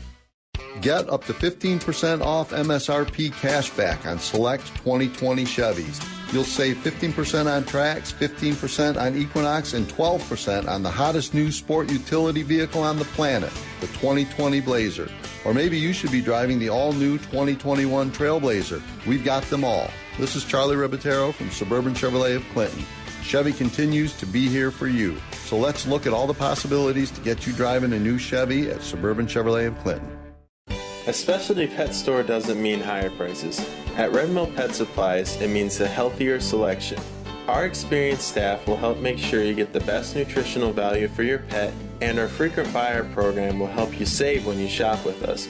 Get up to 15% off MSRP cashback on select 2020 Chevys. You'll save 15% on Trax, 15% on Equinox, and 12% on the hottest new sport utility vehicle on the planet, the 2020 Blazer. Or maybe you should be driving the all-new 2021 Trailblazer. We've got them all. This is Charlie Ribatero from Suburban Chevrolet of Clinton. Chevy continues to be here for you. So let's look at all the possibilities to get you driving a new Chevy at Suburban Chevrolet of Clinton. A specialty pet store doesn't mean higher prices. At Red Mill Pet Supplies, it means a healthier selection. Our experienced staff will help make sure you get the best nutritional value for your pet, and our frequent buyer program will help you save when you shop with us.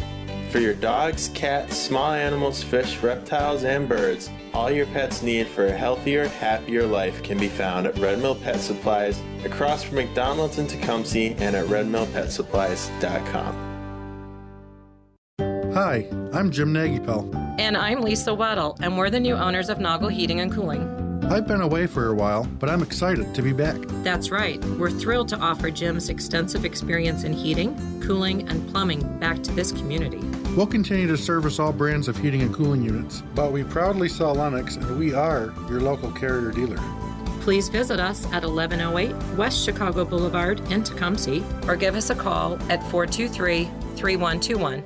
For your dogs, cats, small animals, fish, reptiles, and birds, all your pets need for a healthier, happier life can be found at Red Mill Pet Supplies, across from McDonald's in Tecumseh, and at redmillpetsupplies.com. Hi, I'm Jim Nagypel. And I'm Lisa Weddle, and we're the new owners of Noggle Heating and Cooling. I've been away for a while, but I'm excited to be back. That's right. We're thrilled to offer Jim's extensive experience in heating, cooling, and plumbing back to this community. We'll continue to service all brands of heating and cooling units, but we proudly sell Lennox, and we are your local Carrier dealer. Please visit us at 1108 West Chicago Boulevard in Tecumseh, or give us a call at 423-3121.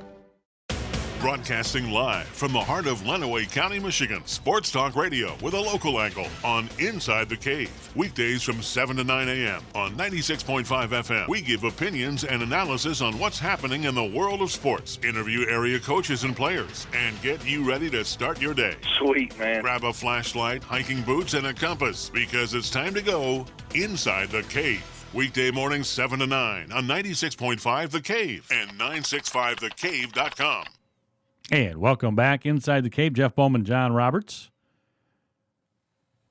Broadcasting live from the heart of Lenawee County, Michigan. Sports Talk Radio with a local angle on Inside the Cave. Weekdays from 7 to 9 a.m. on 96.5 FM. We give opinions and analysis on what's happening in the world of sports. Interview area coaches and players and get you ready to start your day. Sweet, man. Grab a flashlight, hiking boots, and a compass because it's time to go Inside the Cave. Weekday mornings 7 to 9 on 96.5 The Cave and 965thecave.com. And welcome back Inside the Cave. Jeff Bowman, John Roberts.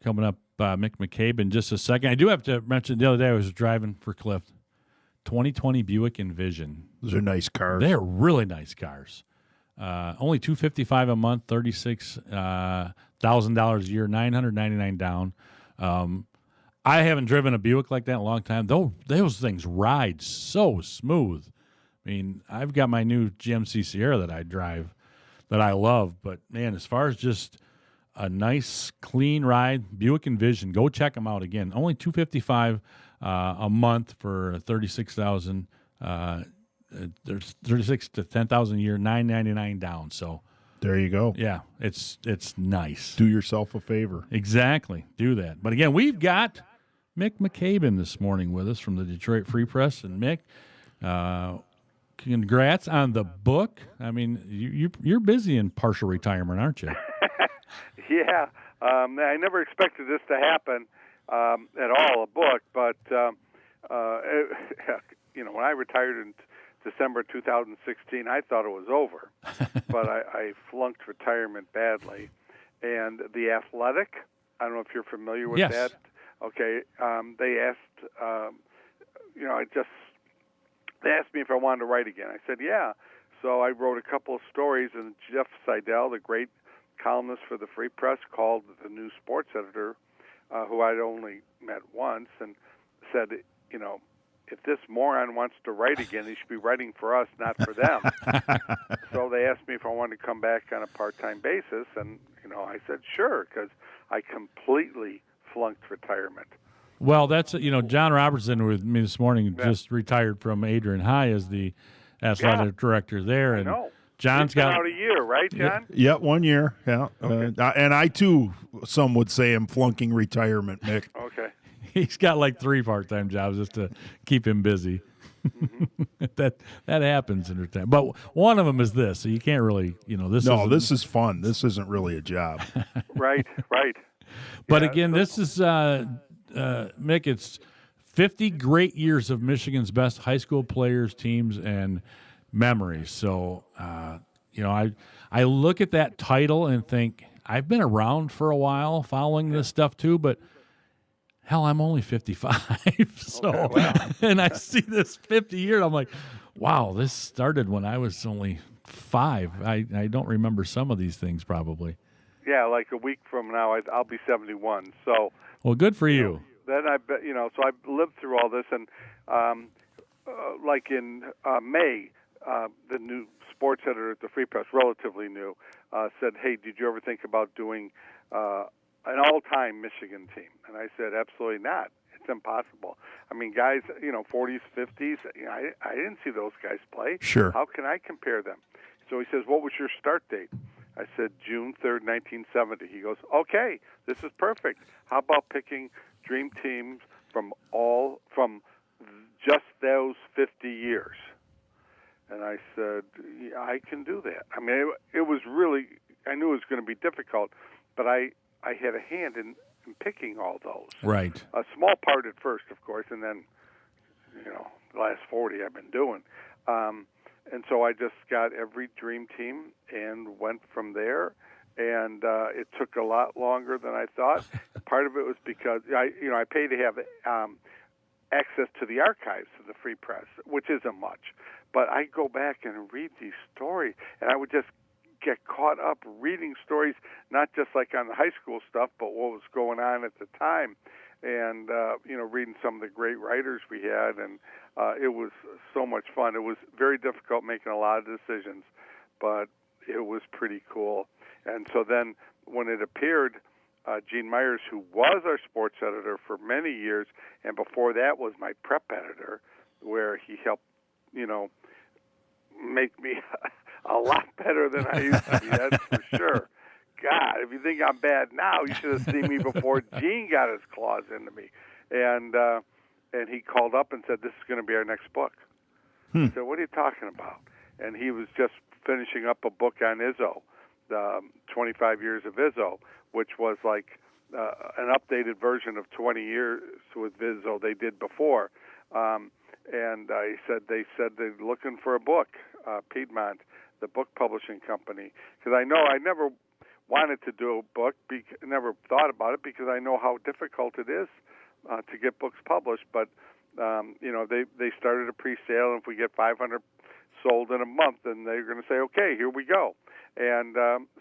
Coming up, Mick McCabe in just a second. I do have to mention the other day I was driving for Cliff. 2020 Buick Envision. Those are nice cars. They're really nice cars. Only $255 a month, $36,000 a year, $999 down. I haven't driven a Buick like that in a long time. Those things ride so smooth. I mean, I've got my new GMC Sierra that I drive that I love, but man, as far as just a nice, clean ride, Buick Envision, go check them out again. Only $255 a month for $36,000. There's $36,000 to $10,000 a year, $999 down. So there you go. Yeah, it's nice. Do yourself a favor. Exactly, do that. But again, we've got Mick McCabe in this morning with us from the Detroit Free Press, and Mick. Congrats on the book. I mean, you're busy in partial retirement, aren't you? Yeah. I never expected this to happen at all, a book. But, when I retired in December 2016, I thought it was over. But I flunked retirement badly. And The Athletic, I don't know if you're familiar with that. Okay. They asked, They asked me if I wanted to write again. I said, yeah. So I wrote a couple of stories, and Jeff Seidel, the great columnist for the Free Press, called the new sports editor, who I'd only met once, and said, if this moron wants to write again, he should be writing for us, not for them. So they asked me if I wanted to come back on a part-time basis, and, I said, sure, because I completely flunked retirement. Well, that's, John Robertson with me this morning just retired from Adrian High as the athletic director there. And John's got out a year, right, John? Yeah, 1 year. Yeah. Okay. And I, too, some would say am flunking retirement, Mick. Okay. He's got like 3 part-time jobs just to keep him busy. Mm-hmm. that happens in time. But one of them is this, so you can't really, this is fun. This isn't really a job. Right. But again, this is... Mick, it's 50 great years of Michigan's best high school players, teams, and memories. So, I look at that title and think, I've been around for a while following this stuff too, but hell, I'm only 55. So, and I see this 50 years, I'm like, wow, this started when I was only 5. I don't remember some of these things probably. Yeah, like a week from now, I'll be 71. So. Well, good for you. Then I bet so I've lived through all this, and like in May, the new sports editor at the Free Press, relatively new, said, "Hey, did you ever think about doing an all-time Michigan team?" And I said, "Absolutely not. It's impossible. I mean, guys, 40s, 50s. I didn't see those guys play. Sure. How can I compare them?" So he says, "What was your start date?" I said, June 3rd, 1970. He goes, okay, this is perfect. How about picking dream teams from just those 50 years? And I said, yeah, I can do that. I mean, it was really, I knew it was going to be difficult, but I had a hand in in picking all those. Right. A small part at first, of course, and then, the last 40 I've been doing. And so I just got every dream team and went from there. And it took a lot longer than I thought. Part of it was because I pay to have access to the archives of the Free Press, which isn't much. But I go back and read these stories, and I would just get caught up reading stories, not just like on the high school stuff, but what was going on at the time. And, reading some of the great writers we had, and it was so much fun. It was very difficult making a lot of decisions, but it was pretty cool. And so then when it appeared, Gene Myers, who was our sports editor for many years, and before that was my prep editor, where he helped, make me a lot better than I used to be, that's for sure. God, if you think I'm bad now, you should have seen me before Gene got his claws into me. And he called up and said, "This is going to be our next book." I said, "What are you talking about?" And he was just finishing up a book on Izzo, 25 years of Izzo, which was like an updated version of 20 years with Izzo they did before. And they said they're looking for a book, Piedmont, the book publishing company, because I know I never wanted to do a book, never thought about it, because I know how difficult it is to get books published. But they started a pre-sale, and if we get 500 sold in a month, then they're going to say, "Okay, here we go." And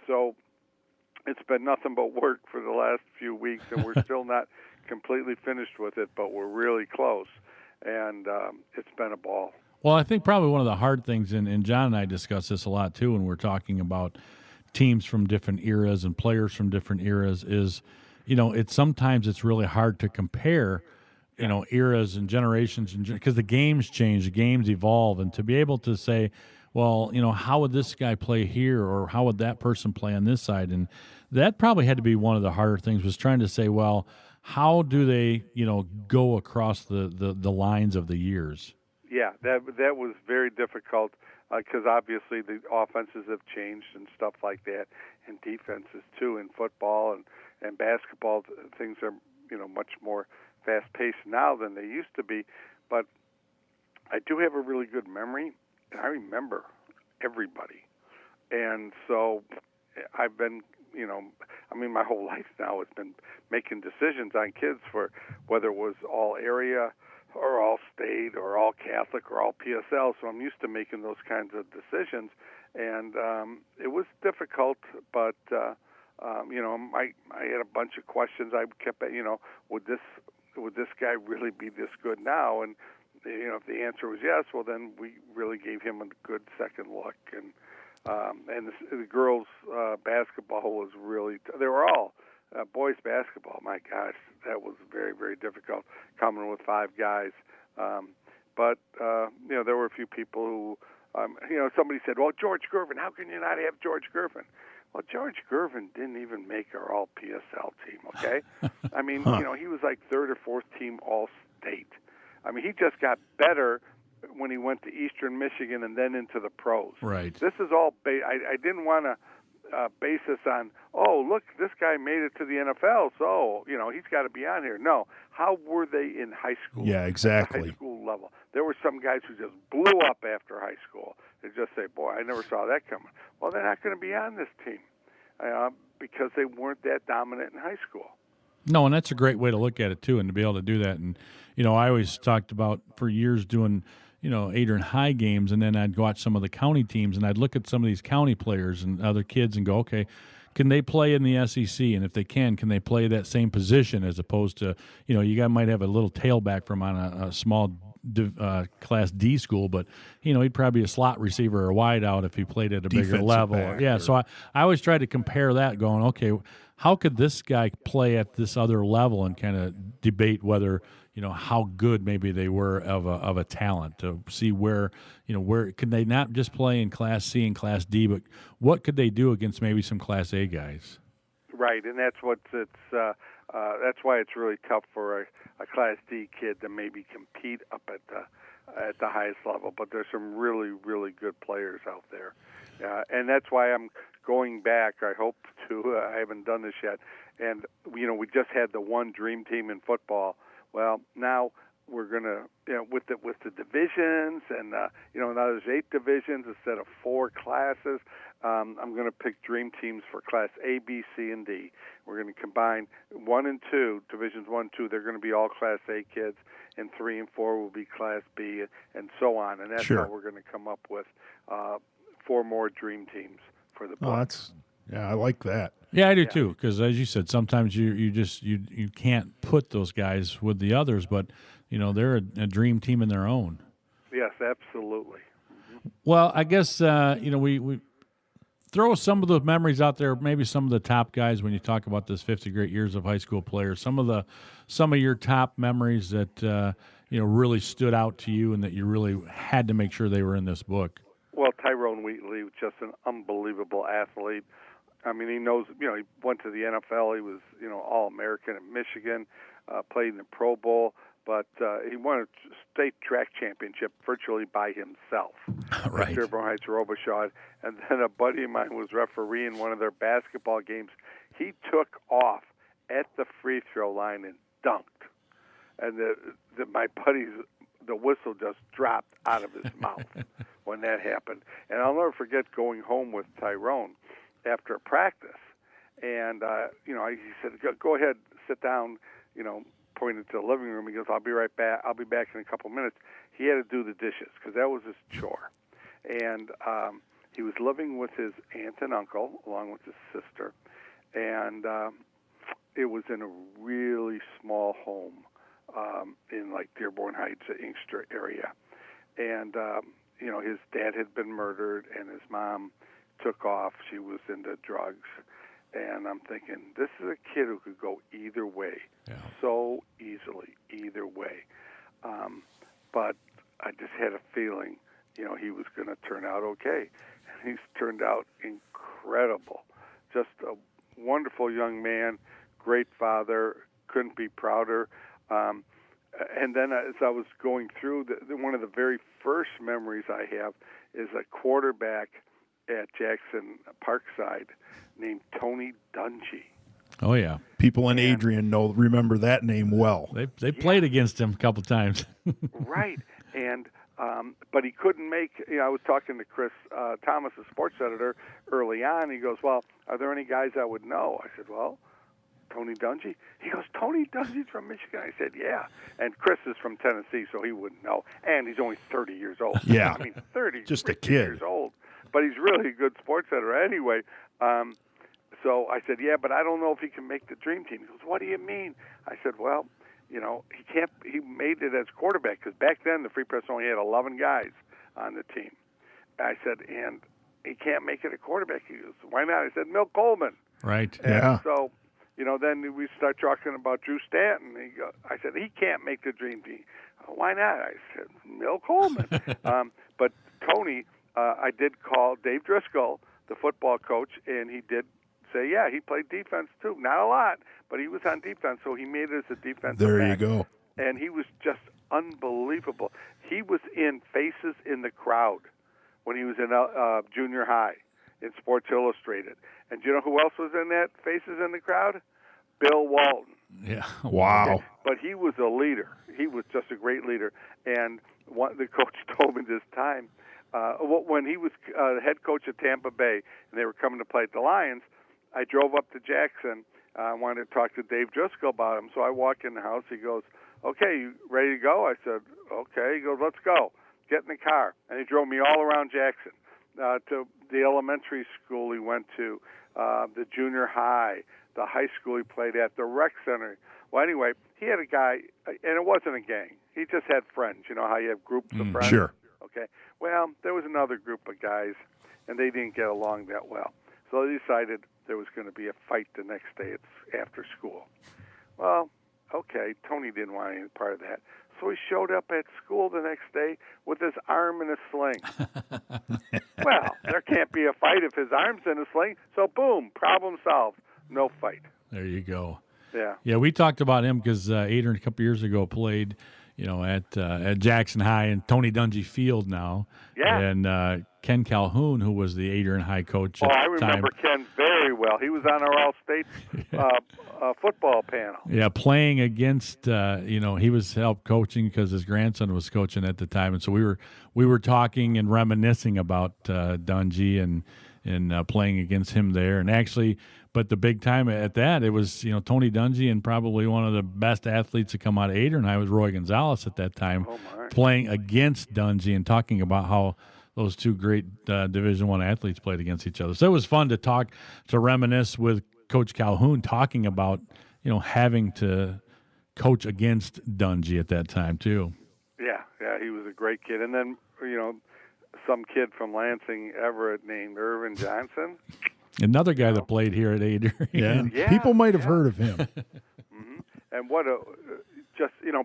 so it's been nothing but work for the last few weeks, and we're still not completely finished with it, but we're really close. And it's been a ball. Well, I think probably one of the hard things, and John and I discuss this a lot too when we're talking about teams from different eras and players from different eras, is, sometimes it's really hard to compare, eras and generations, because the games change, the games evolve, and to be able to say, well, how would this guy play here, or how would that person play on this side? And that probably had to be one of the harder things, was trying to say, well, how do they, go across the lines of the years? Yeah, that was very difficult, because obviously the offenses have changed and stuff like that, and defenses too in football and basketball. Things are, much more fast-paced now than they used to be. But I do have a really good memory, and I remember everybody. And so I've been, my whole life now has been making decisions on kids for whether it was all area or all state or all Catholic or all PSL. So I'm used to making those kinds of decisions. And it was difficult, but, I had a bunch of questions. I kept, would this guy really be this good now? And, if the answer was yes, well, then we really gave him a good second look. And the girls' basketball was really, they were all, boys' basketball, my gosh, that was very, very difficult, coming with 5 guys. But there were a few people who, somebody said, well, George Gervin, how can you not have George Gervin? Well, George Gervin didn't even make our all-PSL team, okay? I mean, he was like 3rd or 4th team all-state. I mean, he just got better when he went to Eastern Michigan and then into the pros. Right. This is all I didn't want to base this on, oh, look, this guy made it to the NFL, so, he's got to be on here. No. How were they in high school? Yeah, exactly. High school level. There were some guys who just blew up after high school. They just say, boy, I never saw that coming. Well, they're not going to be on this team because they weren't that dominant in high school. No, and that's a great way to look at it, too, and to be able to do that. And, I always talked about for years doing, Adrian High games, and then I'd watch some of the county teams, and I'd look at some of these county players and other kids and go, okay, can they play in the SEC? And if they can they play that same position as opposed to, you might have a little tailback from on a small Class D school, but, he'd probably be a slot receiver or wide out if he played at a bigger level. Yeah, so I always try to compare that going, okay, how could this guy play at this other level, and kind of debate whether, how good maybe they were of a talent, to see where could they not just play in Class C and Class D, but what could they do against maybe some Class A guys? Right, and that's why it's really tough for a Class D kid to maybe compete up at at the highest level, but there's some really, really good players out there. And that's why I'm going back. I hope to. I haven't done this yet. And, we just had the one dream team in football. Well, now we're going to, with the divisions and, now there's 8 divisions instead of 4 classes. I'm going to pick dream teams for Class A, B, C, and D. We're going to combine 1 and 2, divisions 1 and 2. They're going to be all Class A kids, and 3 and 4 will be Class B, and so on. And that's how we're going to come up with 4 more dream teams for the boys. I like that. Yeah, I do too. Because as you said, sometimes you can't put those guys with the others, but they're a dream team in their own. Yes, absolutely. Well, I guess we throw some of the memories out there. Maybe some of the top guys when you talk about this 50 great years of high school players. Some of your top memories that really stood out to you and that you really had to make sure they were in this book. Well, Tyrone Wheatley was just an unbelievable athlete. I mean, he knows, he went to the NFL. He was, All-American at Michigan, played in the Pro Bowl, but he won a state track championship virtually by himself. Right. At Dearborn Heights Robichaud. And then a buddy of mine was refereeing one of their basketball games. He took off at the free throw line and dunked. And my buddy's, the whistle just dropped out of his mouth when that happened. And I'll never forget going home with Tyrone after practice. And, he said, go ahead, sit down, pointed to the living room. He goes, I'll be right back. I'll be back in a couple minutes. He had to do the dishes because that was his chore. And he was living with his aunt and uncle along with his sister. And it was in a really small home in like Dearborn Heights, Inkster area. And, his dad had been murdered and his mom took off. She was into drugs. And I'm thinking, this is a kid who could go either way so easily, either way. But I just had a feeling, he was going to turn out okay. And he's turned out incredible. Just a wonderful young man, great father, couldn't be prouder. And then as I was going through, one of the very first memories I have is a quarterback at Jackson Parkside named Tony Dungy. Oh yeah, people in Adrian remember that name well. They played against him a couple times. Right, and but he couldn't make. I was talking to Chris Thomas, the sports editor, early on. He goes, "Well, are there any guys I would know?" I said, "Well, Tony Dungy." He goes, "Tony Dungy's from Michigan." I said, "Yeah." And Chris is from Tennessee, so he wouldn't know. And he's only 30 years old. Yeah, I mean 30, just a kid. Years old. But he's really a good sports editor anyway. So I said, yeah, but I don't know if he can make the dream team. He goes, what do you mean? I said, well, he can't. He made it as quarterback because back then the Free Press only had 11 guys on the team. I said, and he can't make it a quarterback. He goes, why not? I said, Milt Coleman. Right. And so, then we start talking about Drew Stanton. I said, he can't make the dream team. Why not? I said, Milt Coleman. But Tony... I did call Dave Driscoll, the football coach, and he did say, yeah, he played defense too. Not a lot, but he was on defense, so he made it as a defensive There back. you go. And he was just unbelievable. He was in Faces in the Crowd when he was in junior high in Sports Illustrated. And do you know who else was in that Faces in the Crowd? Bill Walton. Yeah. Wow. Okay. But he was a leader. He was just a great leader. And the coach told me this time, when he was head coach at Tampa Bay and they were coming to play at the Lions, I drove up to Jackson. I wanted to talk to Dave Driscoll about him. So I walk in the house. He goes, okay, you ready to go? I said, okay. He goes, let's go. Get in the car. And he drove me all around Jackson to the elementary school he went to, the junior high, the high school he played at, the rec center. Well, anyway, he had a guy, and it wasn't a gang. He just had friends. You know how you have groups of friends? Sure. Okay. Well, there was another group of guys, and they didn't get along that well. So they decided there was going to be a fight the next day after school. Well, okay, Tony didn't want any part of that. So he showed up at school the next day with his arm in a sling. Well, there can't be a fight if his arm's in a sling. So, boom, problem solved. No fight. There you go. Yeah. Yeah, we talked about him because Adrian a couple years ago played at Jackson High and Tony Dungy Field now. Yeah. And Ken Calhoun, who was the Adrian High coach. I remember Ken very well. He was on our All-State football panel. Yeah, playing against, he was help coaching because his grandson was coaching at the time, and so we were talking and reminiscing about Dungy and playing against him there, and actually. But the big time at that, it was Tony Dungy and probably one of the best athletes to come out of Adrian High was Roy Gonzalez at that time, playing against Dungy and talking about how those two great Division I athletes played against each other. So it was fun to reminisce with Coach Calhoun, talking about having to coach against Dungy at that time too. Yeah, he was a great kid, and then some kid from Lansing, Everett, named Irvin Johnson. Another guy that played here at Adrian. Yeah. People might have heard of him. Mm-hmm. And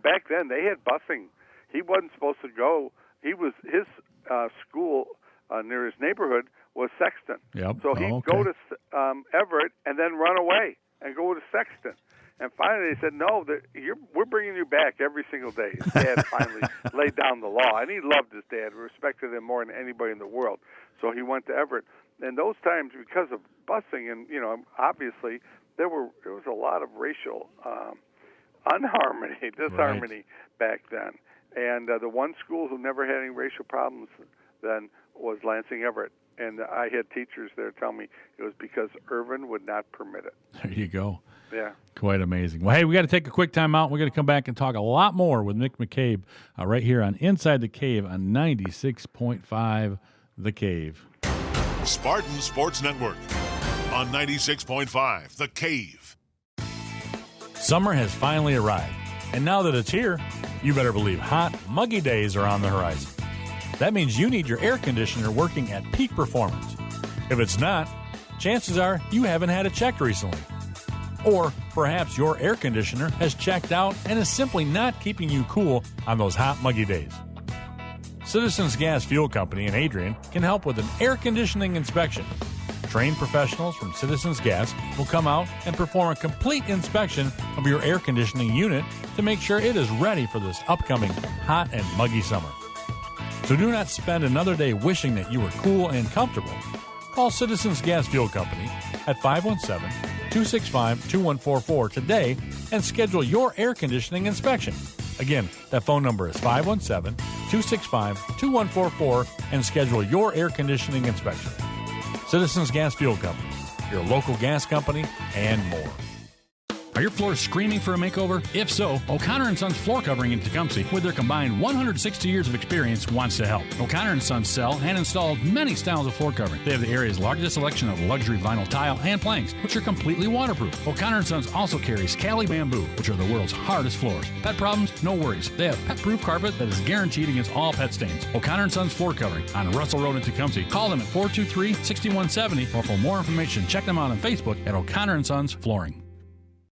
back then they had busing. He wasn't supposed to go. His school near his neighborhood was Sexton. Yep. So he'd go to Everett and then run away and go to Sexton. And finally they said, no, we're bringing you back every single day. His dad finally laid down the law. And he loved his dad, respected him more than anybody in the world. So he went to Everett. And those times, because of busing, and obviously there was a lot of racial disharmony back then. And the one school who never had any racial problems then was Lansing Everett. And I had teachers there tell me it was because Irvin would not permit it. There you go. Yeah. Quite amazing. Well, hey, we got to take a quick time out. We're going to come back and talk a lot more with Nick McCabe right here on Inside the Cave on 96.5 The Cave. Spartan Sports Network on 96.5 The Cave. Summer has finally arrived, and now that it's here, you better believe hot, muggy days are on the horizon. That means you need your air conditioner working at peak performance. If it's not, chances are you haven't had it checked recently. Or perhaps your air conditioner has checked out and is simply not keeping you cool on those hot, muggy days. Citizens Gas Fuel Company in Adrian can help with an air conditioning inspection. Trained professionals from Citizens Gas will come out and perform a complete inspection of your air conditioning unit to make sure it is ready for this upcoming hot and muggy summer. So do not spend another day wishing that you were cool and comfortable. Call Citizens Gas Fuel Company at 517-265-2144 today and schedule your air conditioning inspection. Again, that phone number is 517-265-2144 and schedule your air conditioning inspection. Citizens Gas Fuel Company, your local gas company, and more. Are your floors screaming for a makeover? If so, O'Connor & Sons Floor Covering in Tecumseh, with their combined 160 years of experience, wants to help. O'Connor & Sons sell and install many styles of floor covering. They have the area's largest selection of luxury vinyl tile and planks, which are completely waterproof. O'Connor & Sons also carries Cali Bamboo, which are the world's hardest floors. Pet problems? No worries. They have pet-proof carpet that is guaranteed against all pet stains. O'Connor & Sons Floor Covering on Russell Road in Tecumseh. Call them at 423-6170, or for more information, check them out on Facebook at O'Connor & Sons Flooring.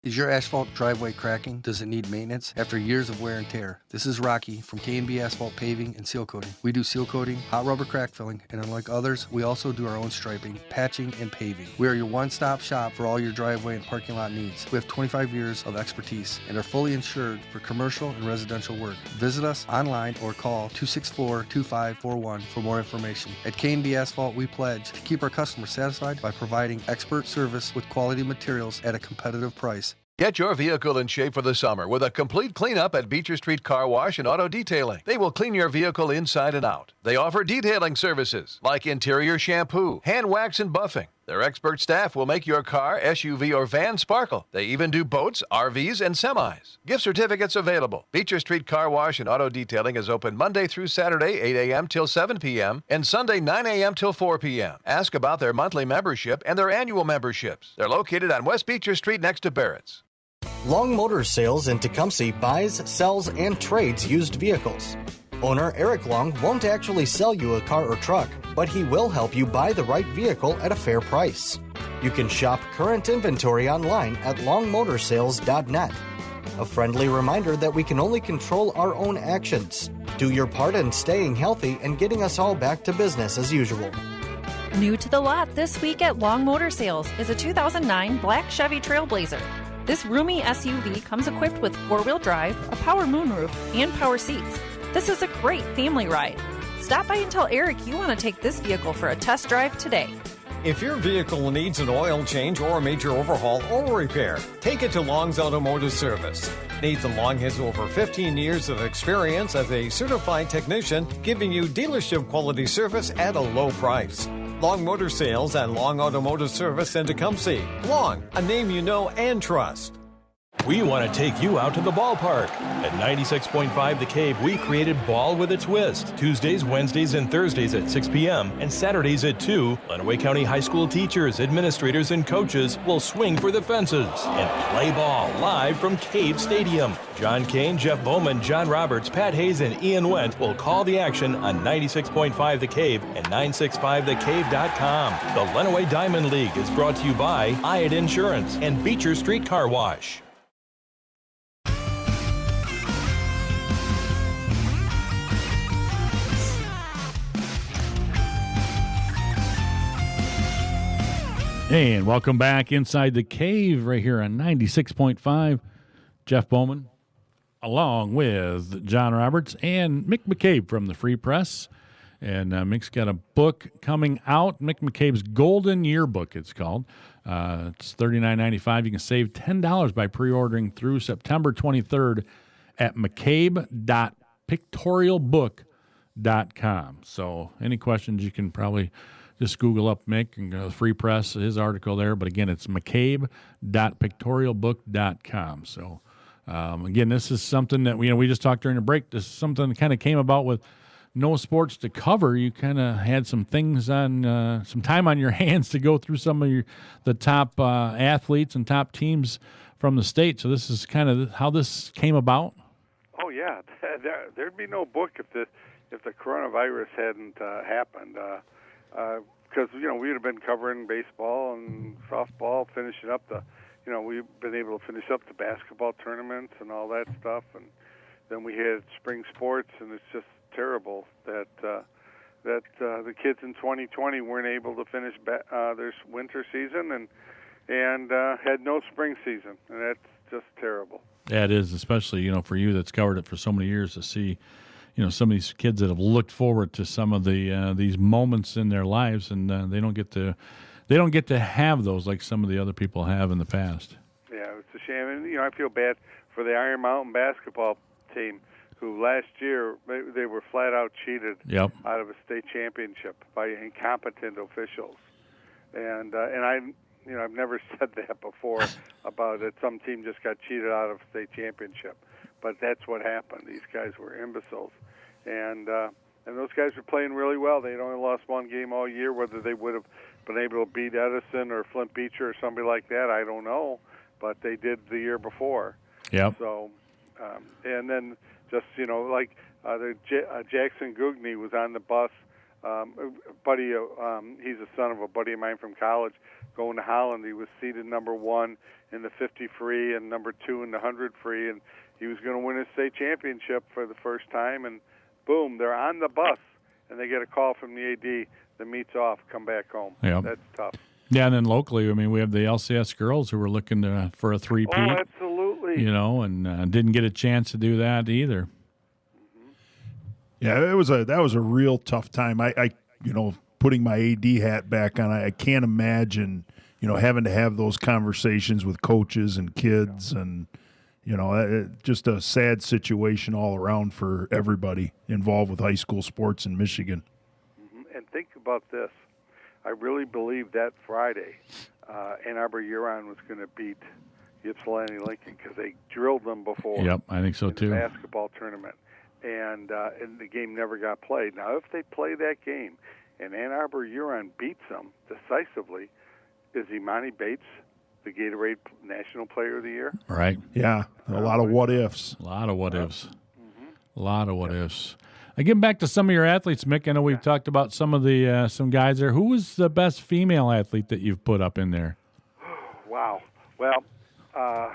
Is your asphalt driveway cracking? Does it need maintenance? After years of wear and tear, this is Rocky from K&B Asphalt Paving and Seal Coating. We do seal coating, hot rubber crack filling, and unlike others, we also do our own striping, patching, and paving. We are your one-stop shop for all your driveway and parking lot needs. We have 25 years of expertise and are fully insured for commercial and residential work. Visit us online or call 264-2541 for more information. At K&B Asphalt, we pledge to keep our customers satisfied by providing expert service with quality materials at a competitive price. Get your vehicle in shape for the summer with a complete cleanup at Beecher Street Car Wash and Auto Detailing. They will clean your vehicle inside and out. They offer detailing services like interior shampoo, hand wax, and buffing. Their expert staff will make your car, SUV, or van sparkle. They even do boats, RVs, and semis. Gift certificates available. Beecher Street Car Wash and Auto Detailing is open Monday through Saturday, 8 a.m. till 7 p.m., and Sunday, 9 a.m. till 4 p.m. Ask about their monthly membership and their annual memberships. They're located on West Beecher Street next to Barrett's. Long Motor Sales in Tecumseh buys, sells, and trades used vehicles. Owner Eric Long won't actually sell you a car or truck, but he will help you buy the right vehicle at a fair price. You can shop current inventory online at longmotorsales.net. A friendly reminder that we can only control our own actions. Do your part in staying healthy and getting us all back to business as usual. New to the lot this week at Long Motor Sales is a 2009 black Chevy Trailblazer. This roomy SUV comes equipped with 4-wheel drive, a power moonroof, and power seats. This is a great family ride. Stop by and tell Eric you want to take this vehicle for a test drive today. If your vehicle needs an oil change or a major overhaul or repair, take it to Long's Automotive Service. Nathan Long has over 15 years of experience as a certified technician, giving you dealership quality service at a low price. Long Motor Sales and Long Automotive Service in Tecumseh. Long, a name you know and trust. We want to take you out to the ballpark. At 96.5 The Cave, we created Ball with a Twist. Tuesdays, Wednesdays, and Thursdays at 6 p.m. and Saturdays at 2. Lenawee County High School teachers, administrators, and coaches will swing for the fences and play ball live from Cave Stadium. John Kane, Jeff Bowman, John Roberts, Pat Hayes, and Ian Wendt will call the action on 96.5 The Cave and 965thecave.com. The Lenawee Diamond League is brought to you by Hyatt Insurance and Beecher Street Car Wash. And welcome back inside the cave right here on 96.5. Jeff Bowman, along with John Roberts and Mick McCabe from the Free Press. And Mick's got a book coming out, Mick McCabe's Golden Yearbook, it's called. It's $39.95. You can save $10 by pre-ordering through September 23rd at mccabe.pictorialbook.com. So any questions, you can probably just Google up Mick and go to the Free Press, his article there. But again, it's mccabe.pictorialbook.com. So again, this is something that we just talked during the break. This is something that kind of came about with no sports to cover. You kind of had some things on, some time on your hands to go through some of the top athletes and top teams from the state. So this is kind of how this came about. Oh yeah, there'd be no book if the coronavirus hadn't happened. Because we'd have been covering baseball and softball, finishing up we've been able to finish up the basketball tournaments and all that stuff, and then we had spring sports, and it's just terrible that the kids in 2020 weren't able to finish their winter season and had no spring season, and that's just terrible. Yeah, it is, especially for you that's covered it for so many years to see. Some of these kids that have looked forward to some of these moments in their lives, and they don't get to have those like some of the other people have in the past. Yeah, it's a shame, and I feel bad for the Iron Mountain basketball team, who last year they were flat out cheated out of a state championship by incompetent officials, and I've never said that before about it. Some team just got cheated out of state championship. But that's what happened. These guys were imbeciles, and those guys were playing really well. They'd only lost one game all year. Whether they would have been able to beat Edison or Flint Beecher or somebody like that, I don't know. But they did the year before. Yep. So, and then just Jackson Gugny was on the bus. Buddy, he's a son of a buddy of mine from college, going to Holland. He was seated number 1 in the 50 free and number 2 in the 100 free, and he was going to win a state championship for the first time, and boom, they're on the bus, and they get a call from the AD, the meet's off, come back home. Yep. That's tough. Yeah, and then locally, we have the LCS girls who were looking for a three-peat. Oh, absolutely. And didn't get a chance to do that either. Yeah, that was a real tough time. I putting my AD hat back on, I can't imagine, having to have those conversations with coaches and kids and, just a sad situation all around for everybody involved with high school sports in Michigan. Mm-hmm. And think about this. I really believe that Friday, Ann Arbor Huron was going to beat Ypsilanti Lincoln because they drilled them before. Yep, I think so too. The basketball tournament. And the game never got played. Now, if they play that game and Ann Arbor Huron beats them decisively, is Imani Bates the Gatorade National Player of the Year? Right. Yeah, a lot of what-ifs. A lot of what-ifs. Mm-hmm. A lot of what-ifs. Getting back to some of your athletes, Mick, I know we've talked about some of the some guys there. Who was the best female athlete that you've put up in there? Wow. Well, I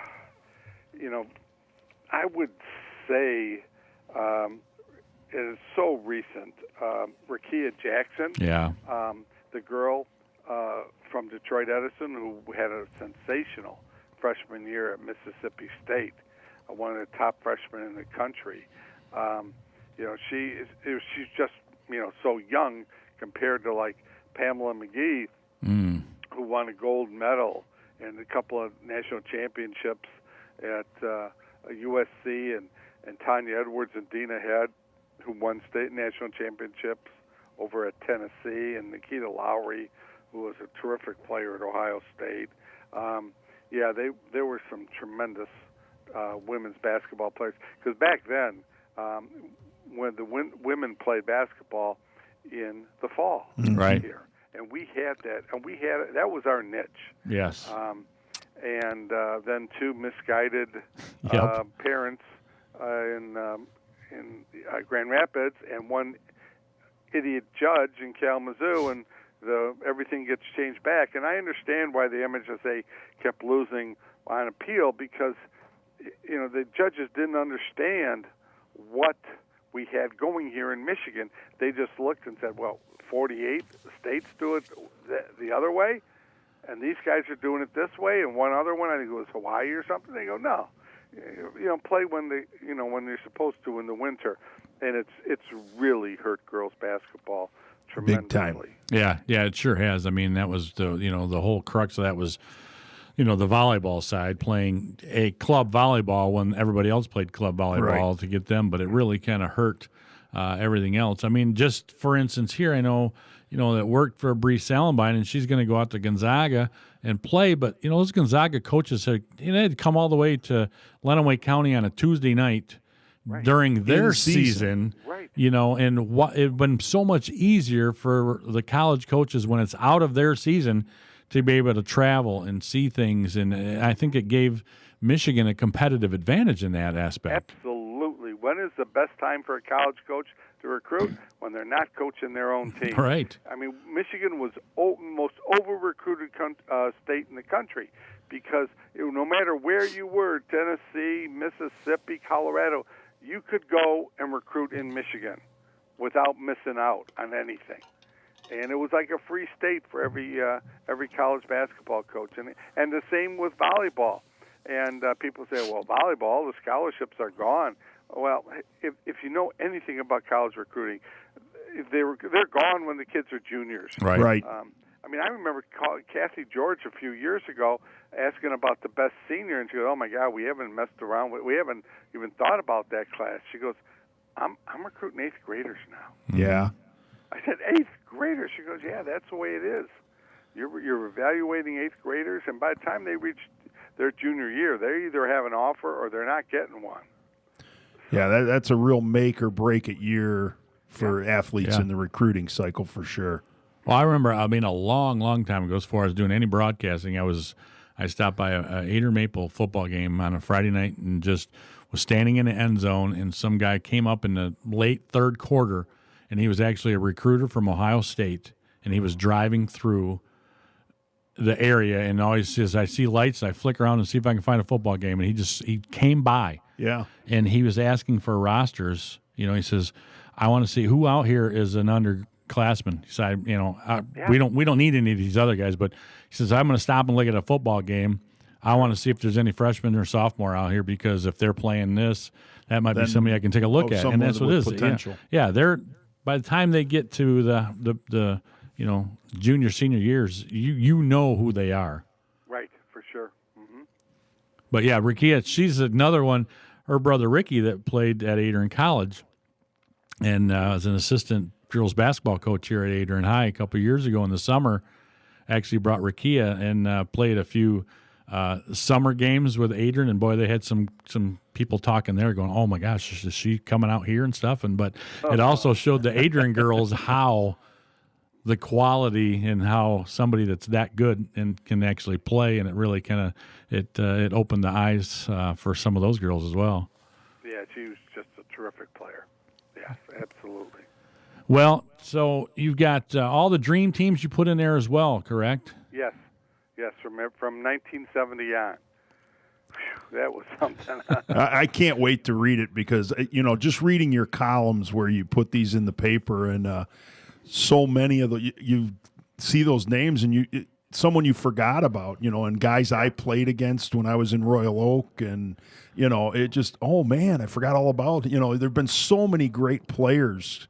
would say it is so recent. Rakia Jackson, the girl from Detroit Edison, who had a sensational freshman year at Mississippi State, one of the top freshmen in the country. She's just so young compared to like Pamela McGee, who won a gold medal and a couple of national championships at USC, and Tanya Edwards and Dina Head, who won state national championships over at Tennessee, and Nikita Lowry, who was a terrific player at Ohio State. There were some tremendous women's basketball players. Because back then, when the women played basketball in the fall right here, and we had that, that was our niche. Yes. And then two misguided parents in Grand Rapids, and one idiot judge in Kalamazoo, and everything gets changed back. And I understand why the MHSA kept losing on appeal, because the judges didn't understand what we had going here in Michigan. They just looked and said, well, 48 states do it the other way, and these guys are doing it this way, and one other one, I think it was Hawaii or something. They go, no, play when when you're supposed to in the winter, and it's really hurt girls basketball tremendously. Big time. Yeah, it sure has. I mean, that was the whole crux of that was the volleyball side playing a club volleyball when everybody else played club volleyball to get them, but it really kind of hurt everything else. I mean, just for instance, here I know that worked for Bree Salenbein, and she's going to go out to Gonzaga and play, but those Gonzaga coaches they'd come all the way to Lenawee County on a Tuesday night during their season. Right. And it'd been so much easier for the college coaches when it's out of their season to be able to travel and see things, and I think it gave Michigan a competitive advantage in that aspect. Absolutely. When is the best time for a college coach to recruit? When they're not coaching their own team. Right. I mean, Michigan was most over-recruited state in the country, because no matter where you were, Tennessee, Mississippi, Colorado, you could go and recruit in Michigan without missing out on anything. And it was like a free state for every college basketball coach, and the same with volleyball. And people say, well, volleyball, the scholarships are gone. Well, if you know anything about college recruiting, they're gone when the kids are juniors. Right. I mean, I remember Kathy George a few years ago asking about the best senior, and she goes, "Oh my God, we haven't messed around with, we haven't even thought about that class." She goes, "I'm recruiting 8th graders now." Yeah. I said, 8th graders? She goes, "Yeah, that's the way it is. You're evaluating 8th graders, and by the time they reach their junior year, they either have an offer or they're not getting one." Yeah, that's a real make or break it year for athletes in the recruiting cycle for sure. Well, I remember, a long, long time ago, as far as doing any broadcasting, I stopped by a Ader Maple football game on a Friday night and just was standing in the end zone, and some guy came up in the late third quarter, and he was actually a recruiter from Ohio State, and he was driving through the area, and always says, "I see lights, I flick around and see if I can find a football game," and he came by. Yeah. And he was asking for rosters. He says, "I want to see who out here is an underclassman." He said, we don't need any of these other guys, but he says, "I'm going to stop and look at a football game. I want to see if there's any freshmen or sophomore out here, because if they're playing this, that might be somebody I can take a look at." And that's what it is. Potential. Yeah, they're by the time they get to the junior, senior years, you know who they are. Right, for sure. Mm-hmm. But yeah, Rikia, she's another one. Her brother Ricky that played at Adrian College and was an assistant girls basketball coach here at Adrian High a couple of years ago in the summer. Actually brought Rikia and played a few summer games with Adrian, and boy, they had some people talking there going, "Oh my gosh, is she coming out here and stuff?" But it also showed the Adrian girls how the quality and how somebody that's that good and can actually play, and it really kind of it opened the eyes for some of those girls as well. Yeah, she was just a terrific player. Yes, absolutely. Well, so you've got all the dream teams you put in there as well, correct? Yes, from 1970 on. Whew, that was something. I can't wait to read it, because just reading your columns where you put these in the paper, and so many of you see those names, and someone you forgot about, and guys I played against when I was in Royal Oak, and it just, oh man, I forgot all about. There've been so many great players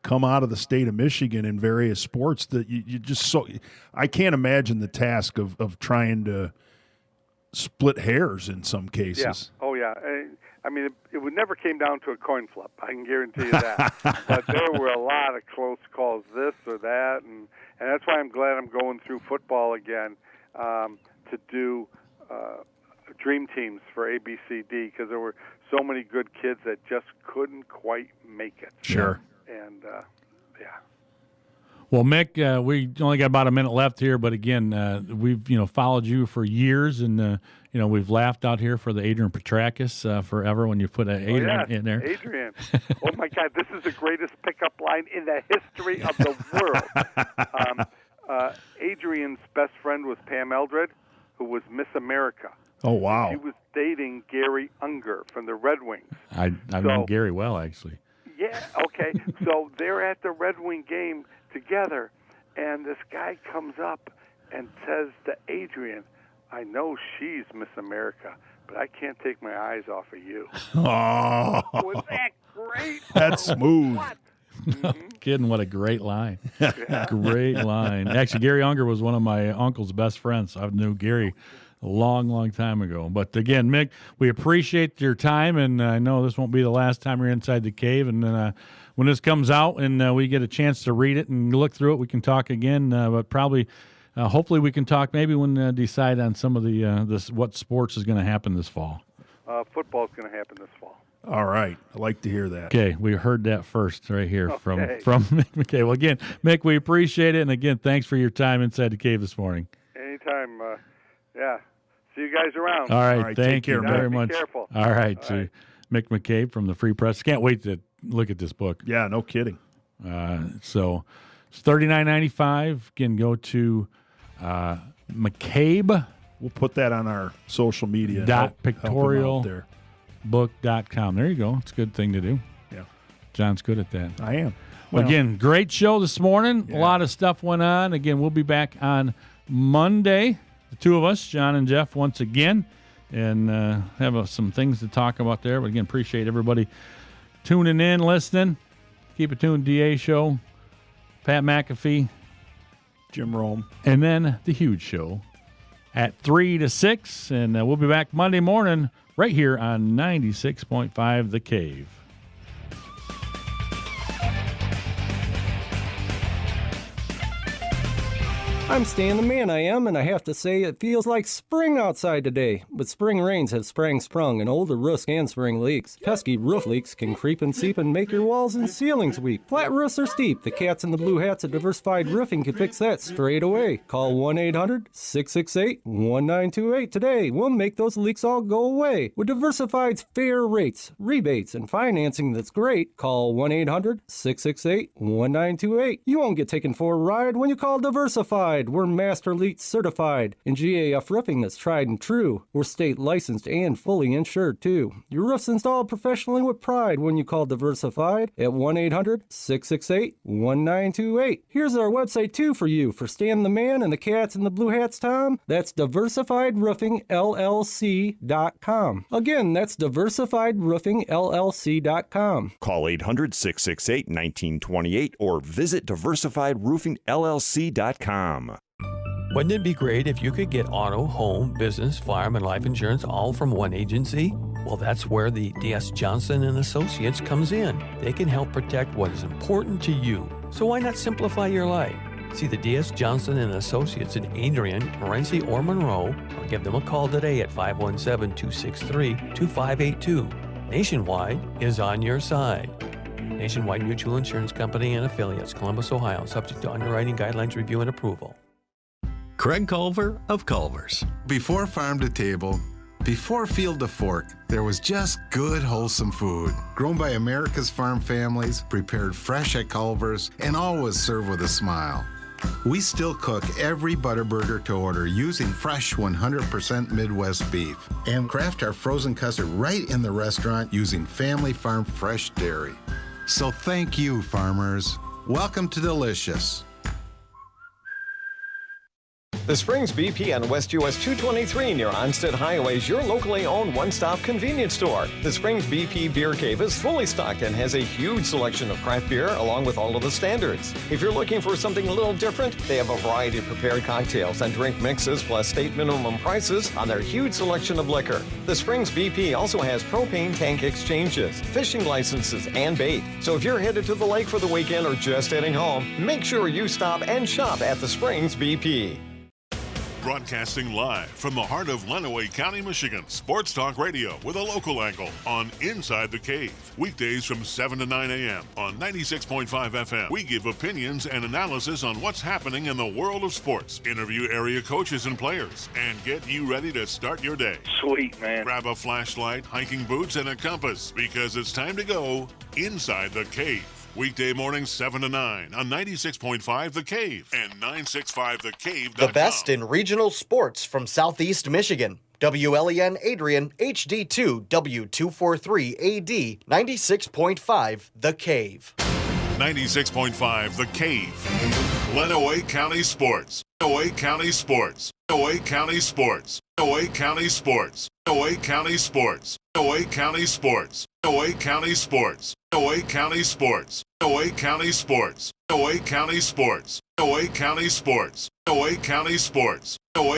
come out of the state of Michigan in various sports that you just I can't imagine the task of trying to split hairs in some cases. Yeah. Oh yeah. I mean, it would never came down to a coin flip. I can guarantee you that. But there were a lot of close calls, this or that, and that's why I'm glad I'm going through football again to do dream teams for ABCD, because there were so many good kids that just couldn't quite make it. Sure. And yeah. Well, Mick, we only got about a minute left here, but again, we've followed you for years, and we've laughed out here for the Adrian Petrakis forever when you put Adrian in there. Adrian. Oh my God, this is the greatest pickup line in the history of the world. Adrian's best friend was Pam Eldred, who was Miss America. Oh wow. She was dating Gary Unger from the Red Wings. I've known Gary well, actually. Yeah, okay. So they're at the Red Wing game together, and this guy comes up and says to Adrian, I know she's Miss America, but I can't take my eyes off of you. Oh. Was that great? That's smooth. No kidding, what a great line. Great line. Actually, Gary Unger was one of my uncle's best friends. I knew Gary a long, long time ago. But again, Mick, we appreciate your time, and I know this won't be the last time you're inside the cave. And when this comes out and we get a chance to read it and look through it, we can talk again. But probably, hopefully, we can talk maybe when decide on some of the what sports is going to happen this fall. Football's going to happen this fall. All right. I like to hear that. Okay, we heard that first right here from Mick McCabe. Well, again, Mick, we appreciate it. And again, thanks for your time inside the cave this morning. Anytime. Yeah. See you guys around. All right. Thank you very much. Be careful. All right. To Mick McCabe from the Free Press. Can't wait to look at this book. Yeah, no kidding. So it's $39.95. Again, go to McCabe. We'll put that on our social media. .pictorialbook.com. There you go. It's a good thing to do. Yeah. John's good at that. I am. Well, again, great show this morning. Yeah. A lot of stuff went on. Again, we'll be back on Monday, the two of us, John and Jeff, once again, and have some things to talk about there. But again, appreciate everybody tuning in, listening. Keep it tuned, DA Show, Pat McAfee, Jim Rome, and then the Huge Show at 3 to 6. And we'll be back Monday morning right here on 96.5 The Cave. I'm Stan the Man, I am, and I have to say it feels like spring outside today. But spring rains have sprung and older roofs and spring leaks. Pesky roof leaks can creep and seep and make your walls and ceilings weak. Flat roofs are steep. The cats in the blue hats at Diversified Roofing can fix that straight away. Call 1-800-668-1928 today. We'll make those leaks all go away. With Diversified's fair rates, rebates, and financing that's great, call 1-800-668-1928. You won't get taken for a ride when you call Diversified. We're Master Leak certified and GAF roofing that's tried and true. We're state licensed and fully insured too. Your roof's installed professionally with pride when you call Diversified at 1-800-668-1928. Here's our website too for you, for Stan the Man and the cats in the blue hats, Tom. That's DiversifiedRoofingLLC.com. Again, that's DiversifiedRoofingLLC.com. Call 800-668-1928 or visit DiversifiedRoofingLLC.com. Wouldn't it be great if you could get auto, home, business, farm, and life insurance all from one agency? Well, that's where the D.S. Johnson & Associates comes in. They can help protect what is important to you. So why not simplify your life? See the D.S. Johnson & Associates in Adrian, Morenci, or Monroe, or give them a call today at 517-263-2582. Nationwide is on your side. Nationwide Mutual Insurance Company and Affiliates, Columbus, Ohio, subject to underwriting guidelines, review, and approval. Craig Culver of Culver's. Before farm to table, before field to fork, there was just good, wholesome food. Grown by America's farm families, prepared fresh at Culver's, and always served with a smile. We still cook every Butterburger to order using fresh 100% Midwest beef and craft our frozen custard right in the restaurant using family farm fresh dairy. So thank you, farmers. Welcome to Delicious. The Springs BP on West US 223 near Onstead Highway is your locally owned one-stop convenience store. The Springs BP Beer Cave is fully stocked and has a huge selection of craft beer along with all of the standards. If you're looking for something a little different, they have a variety of prepared cocktails and drink mixes plus state minimum prices on their huge selection of liquor. The Springs BP also has propane tank exchanges, fishing licenses, and bait. So if you're headed to the lake for the weekend or just heading home, make sure you stop and shop at the Springs BP. Broadcasting live from the heart of Lenawee County, Michigan. Sports Talk Radio with a local angle on Inside the Cave. Weekdays from 7 to 9 a.m. on 96.5 FM. We give opinions and analysis on what's happening in the world of sports. Interview area coaches and players and get you ready to start your day. Sweet, man. Grab a flashlight, hiking boots, and a compass because it's time to go Inside the Cave. Weekday mornings 7 to 9 on 96.5 The Cave and 965thecave.com. The best in regional sports from Southeast Michigan. WLEN Adrian, HD2, W243AD, 96.5 The Cave. 96.5 The Cave. Lenawee County Sports. Lenawee County Sports. Lenawee County Sports. Lenawee County Sports. Lenawee County Sports. Lenawee County Sports. Lenawee County Sports. Lenawee County Sports. Lenawee County Sports. Lenawee County Sports. Lenawee County Sports. Lenawee County Sports.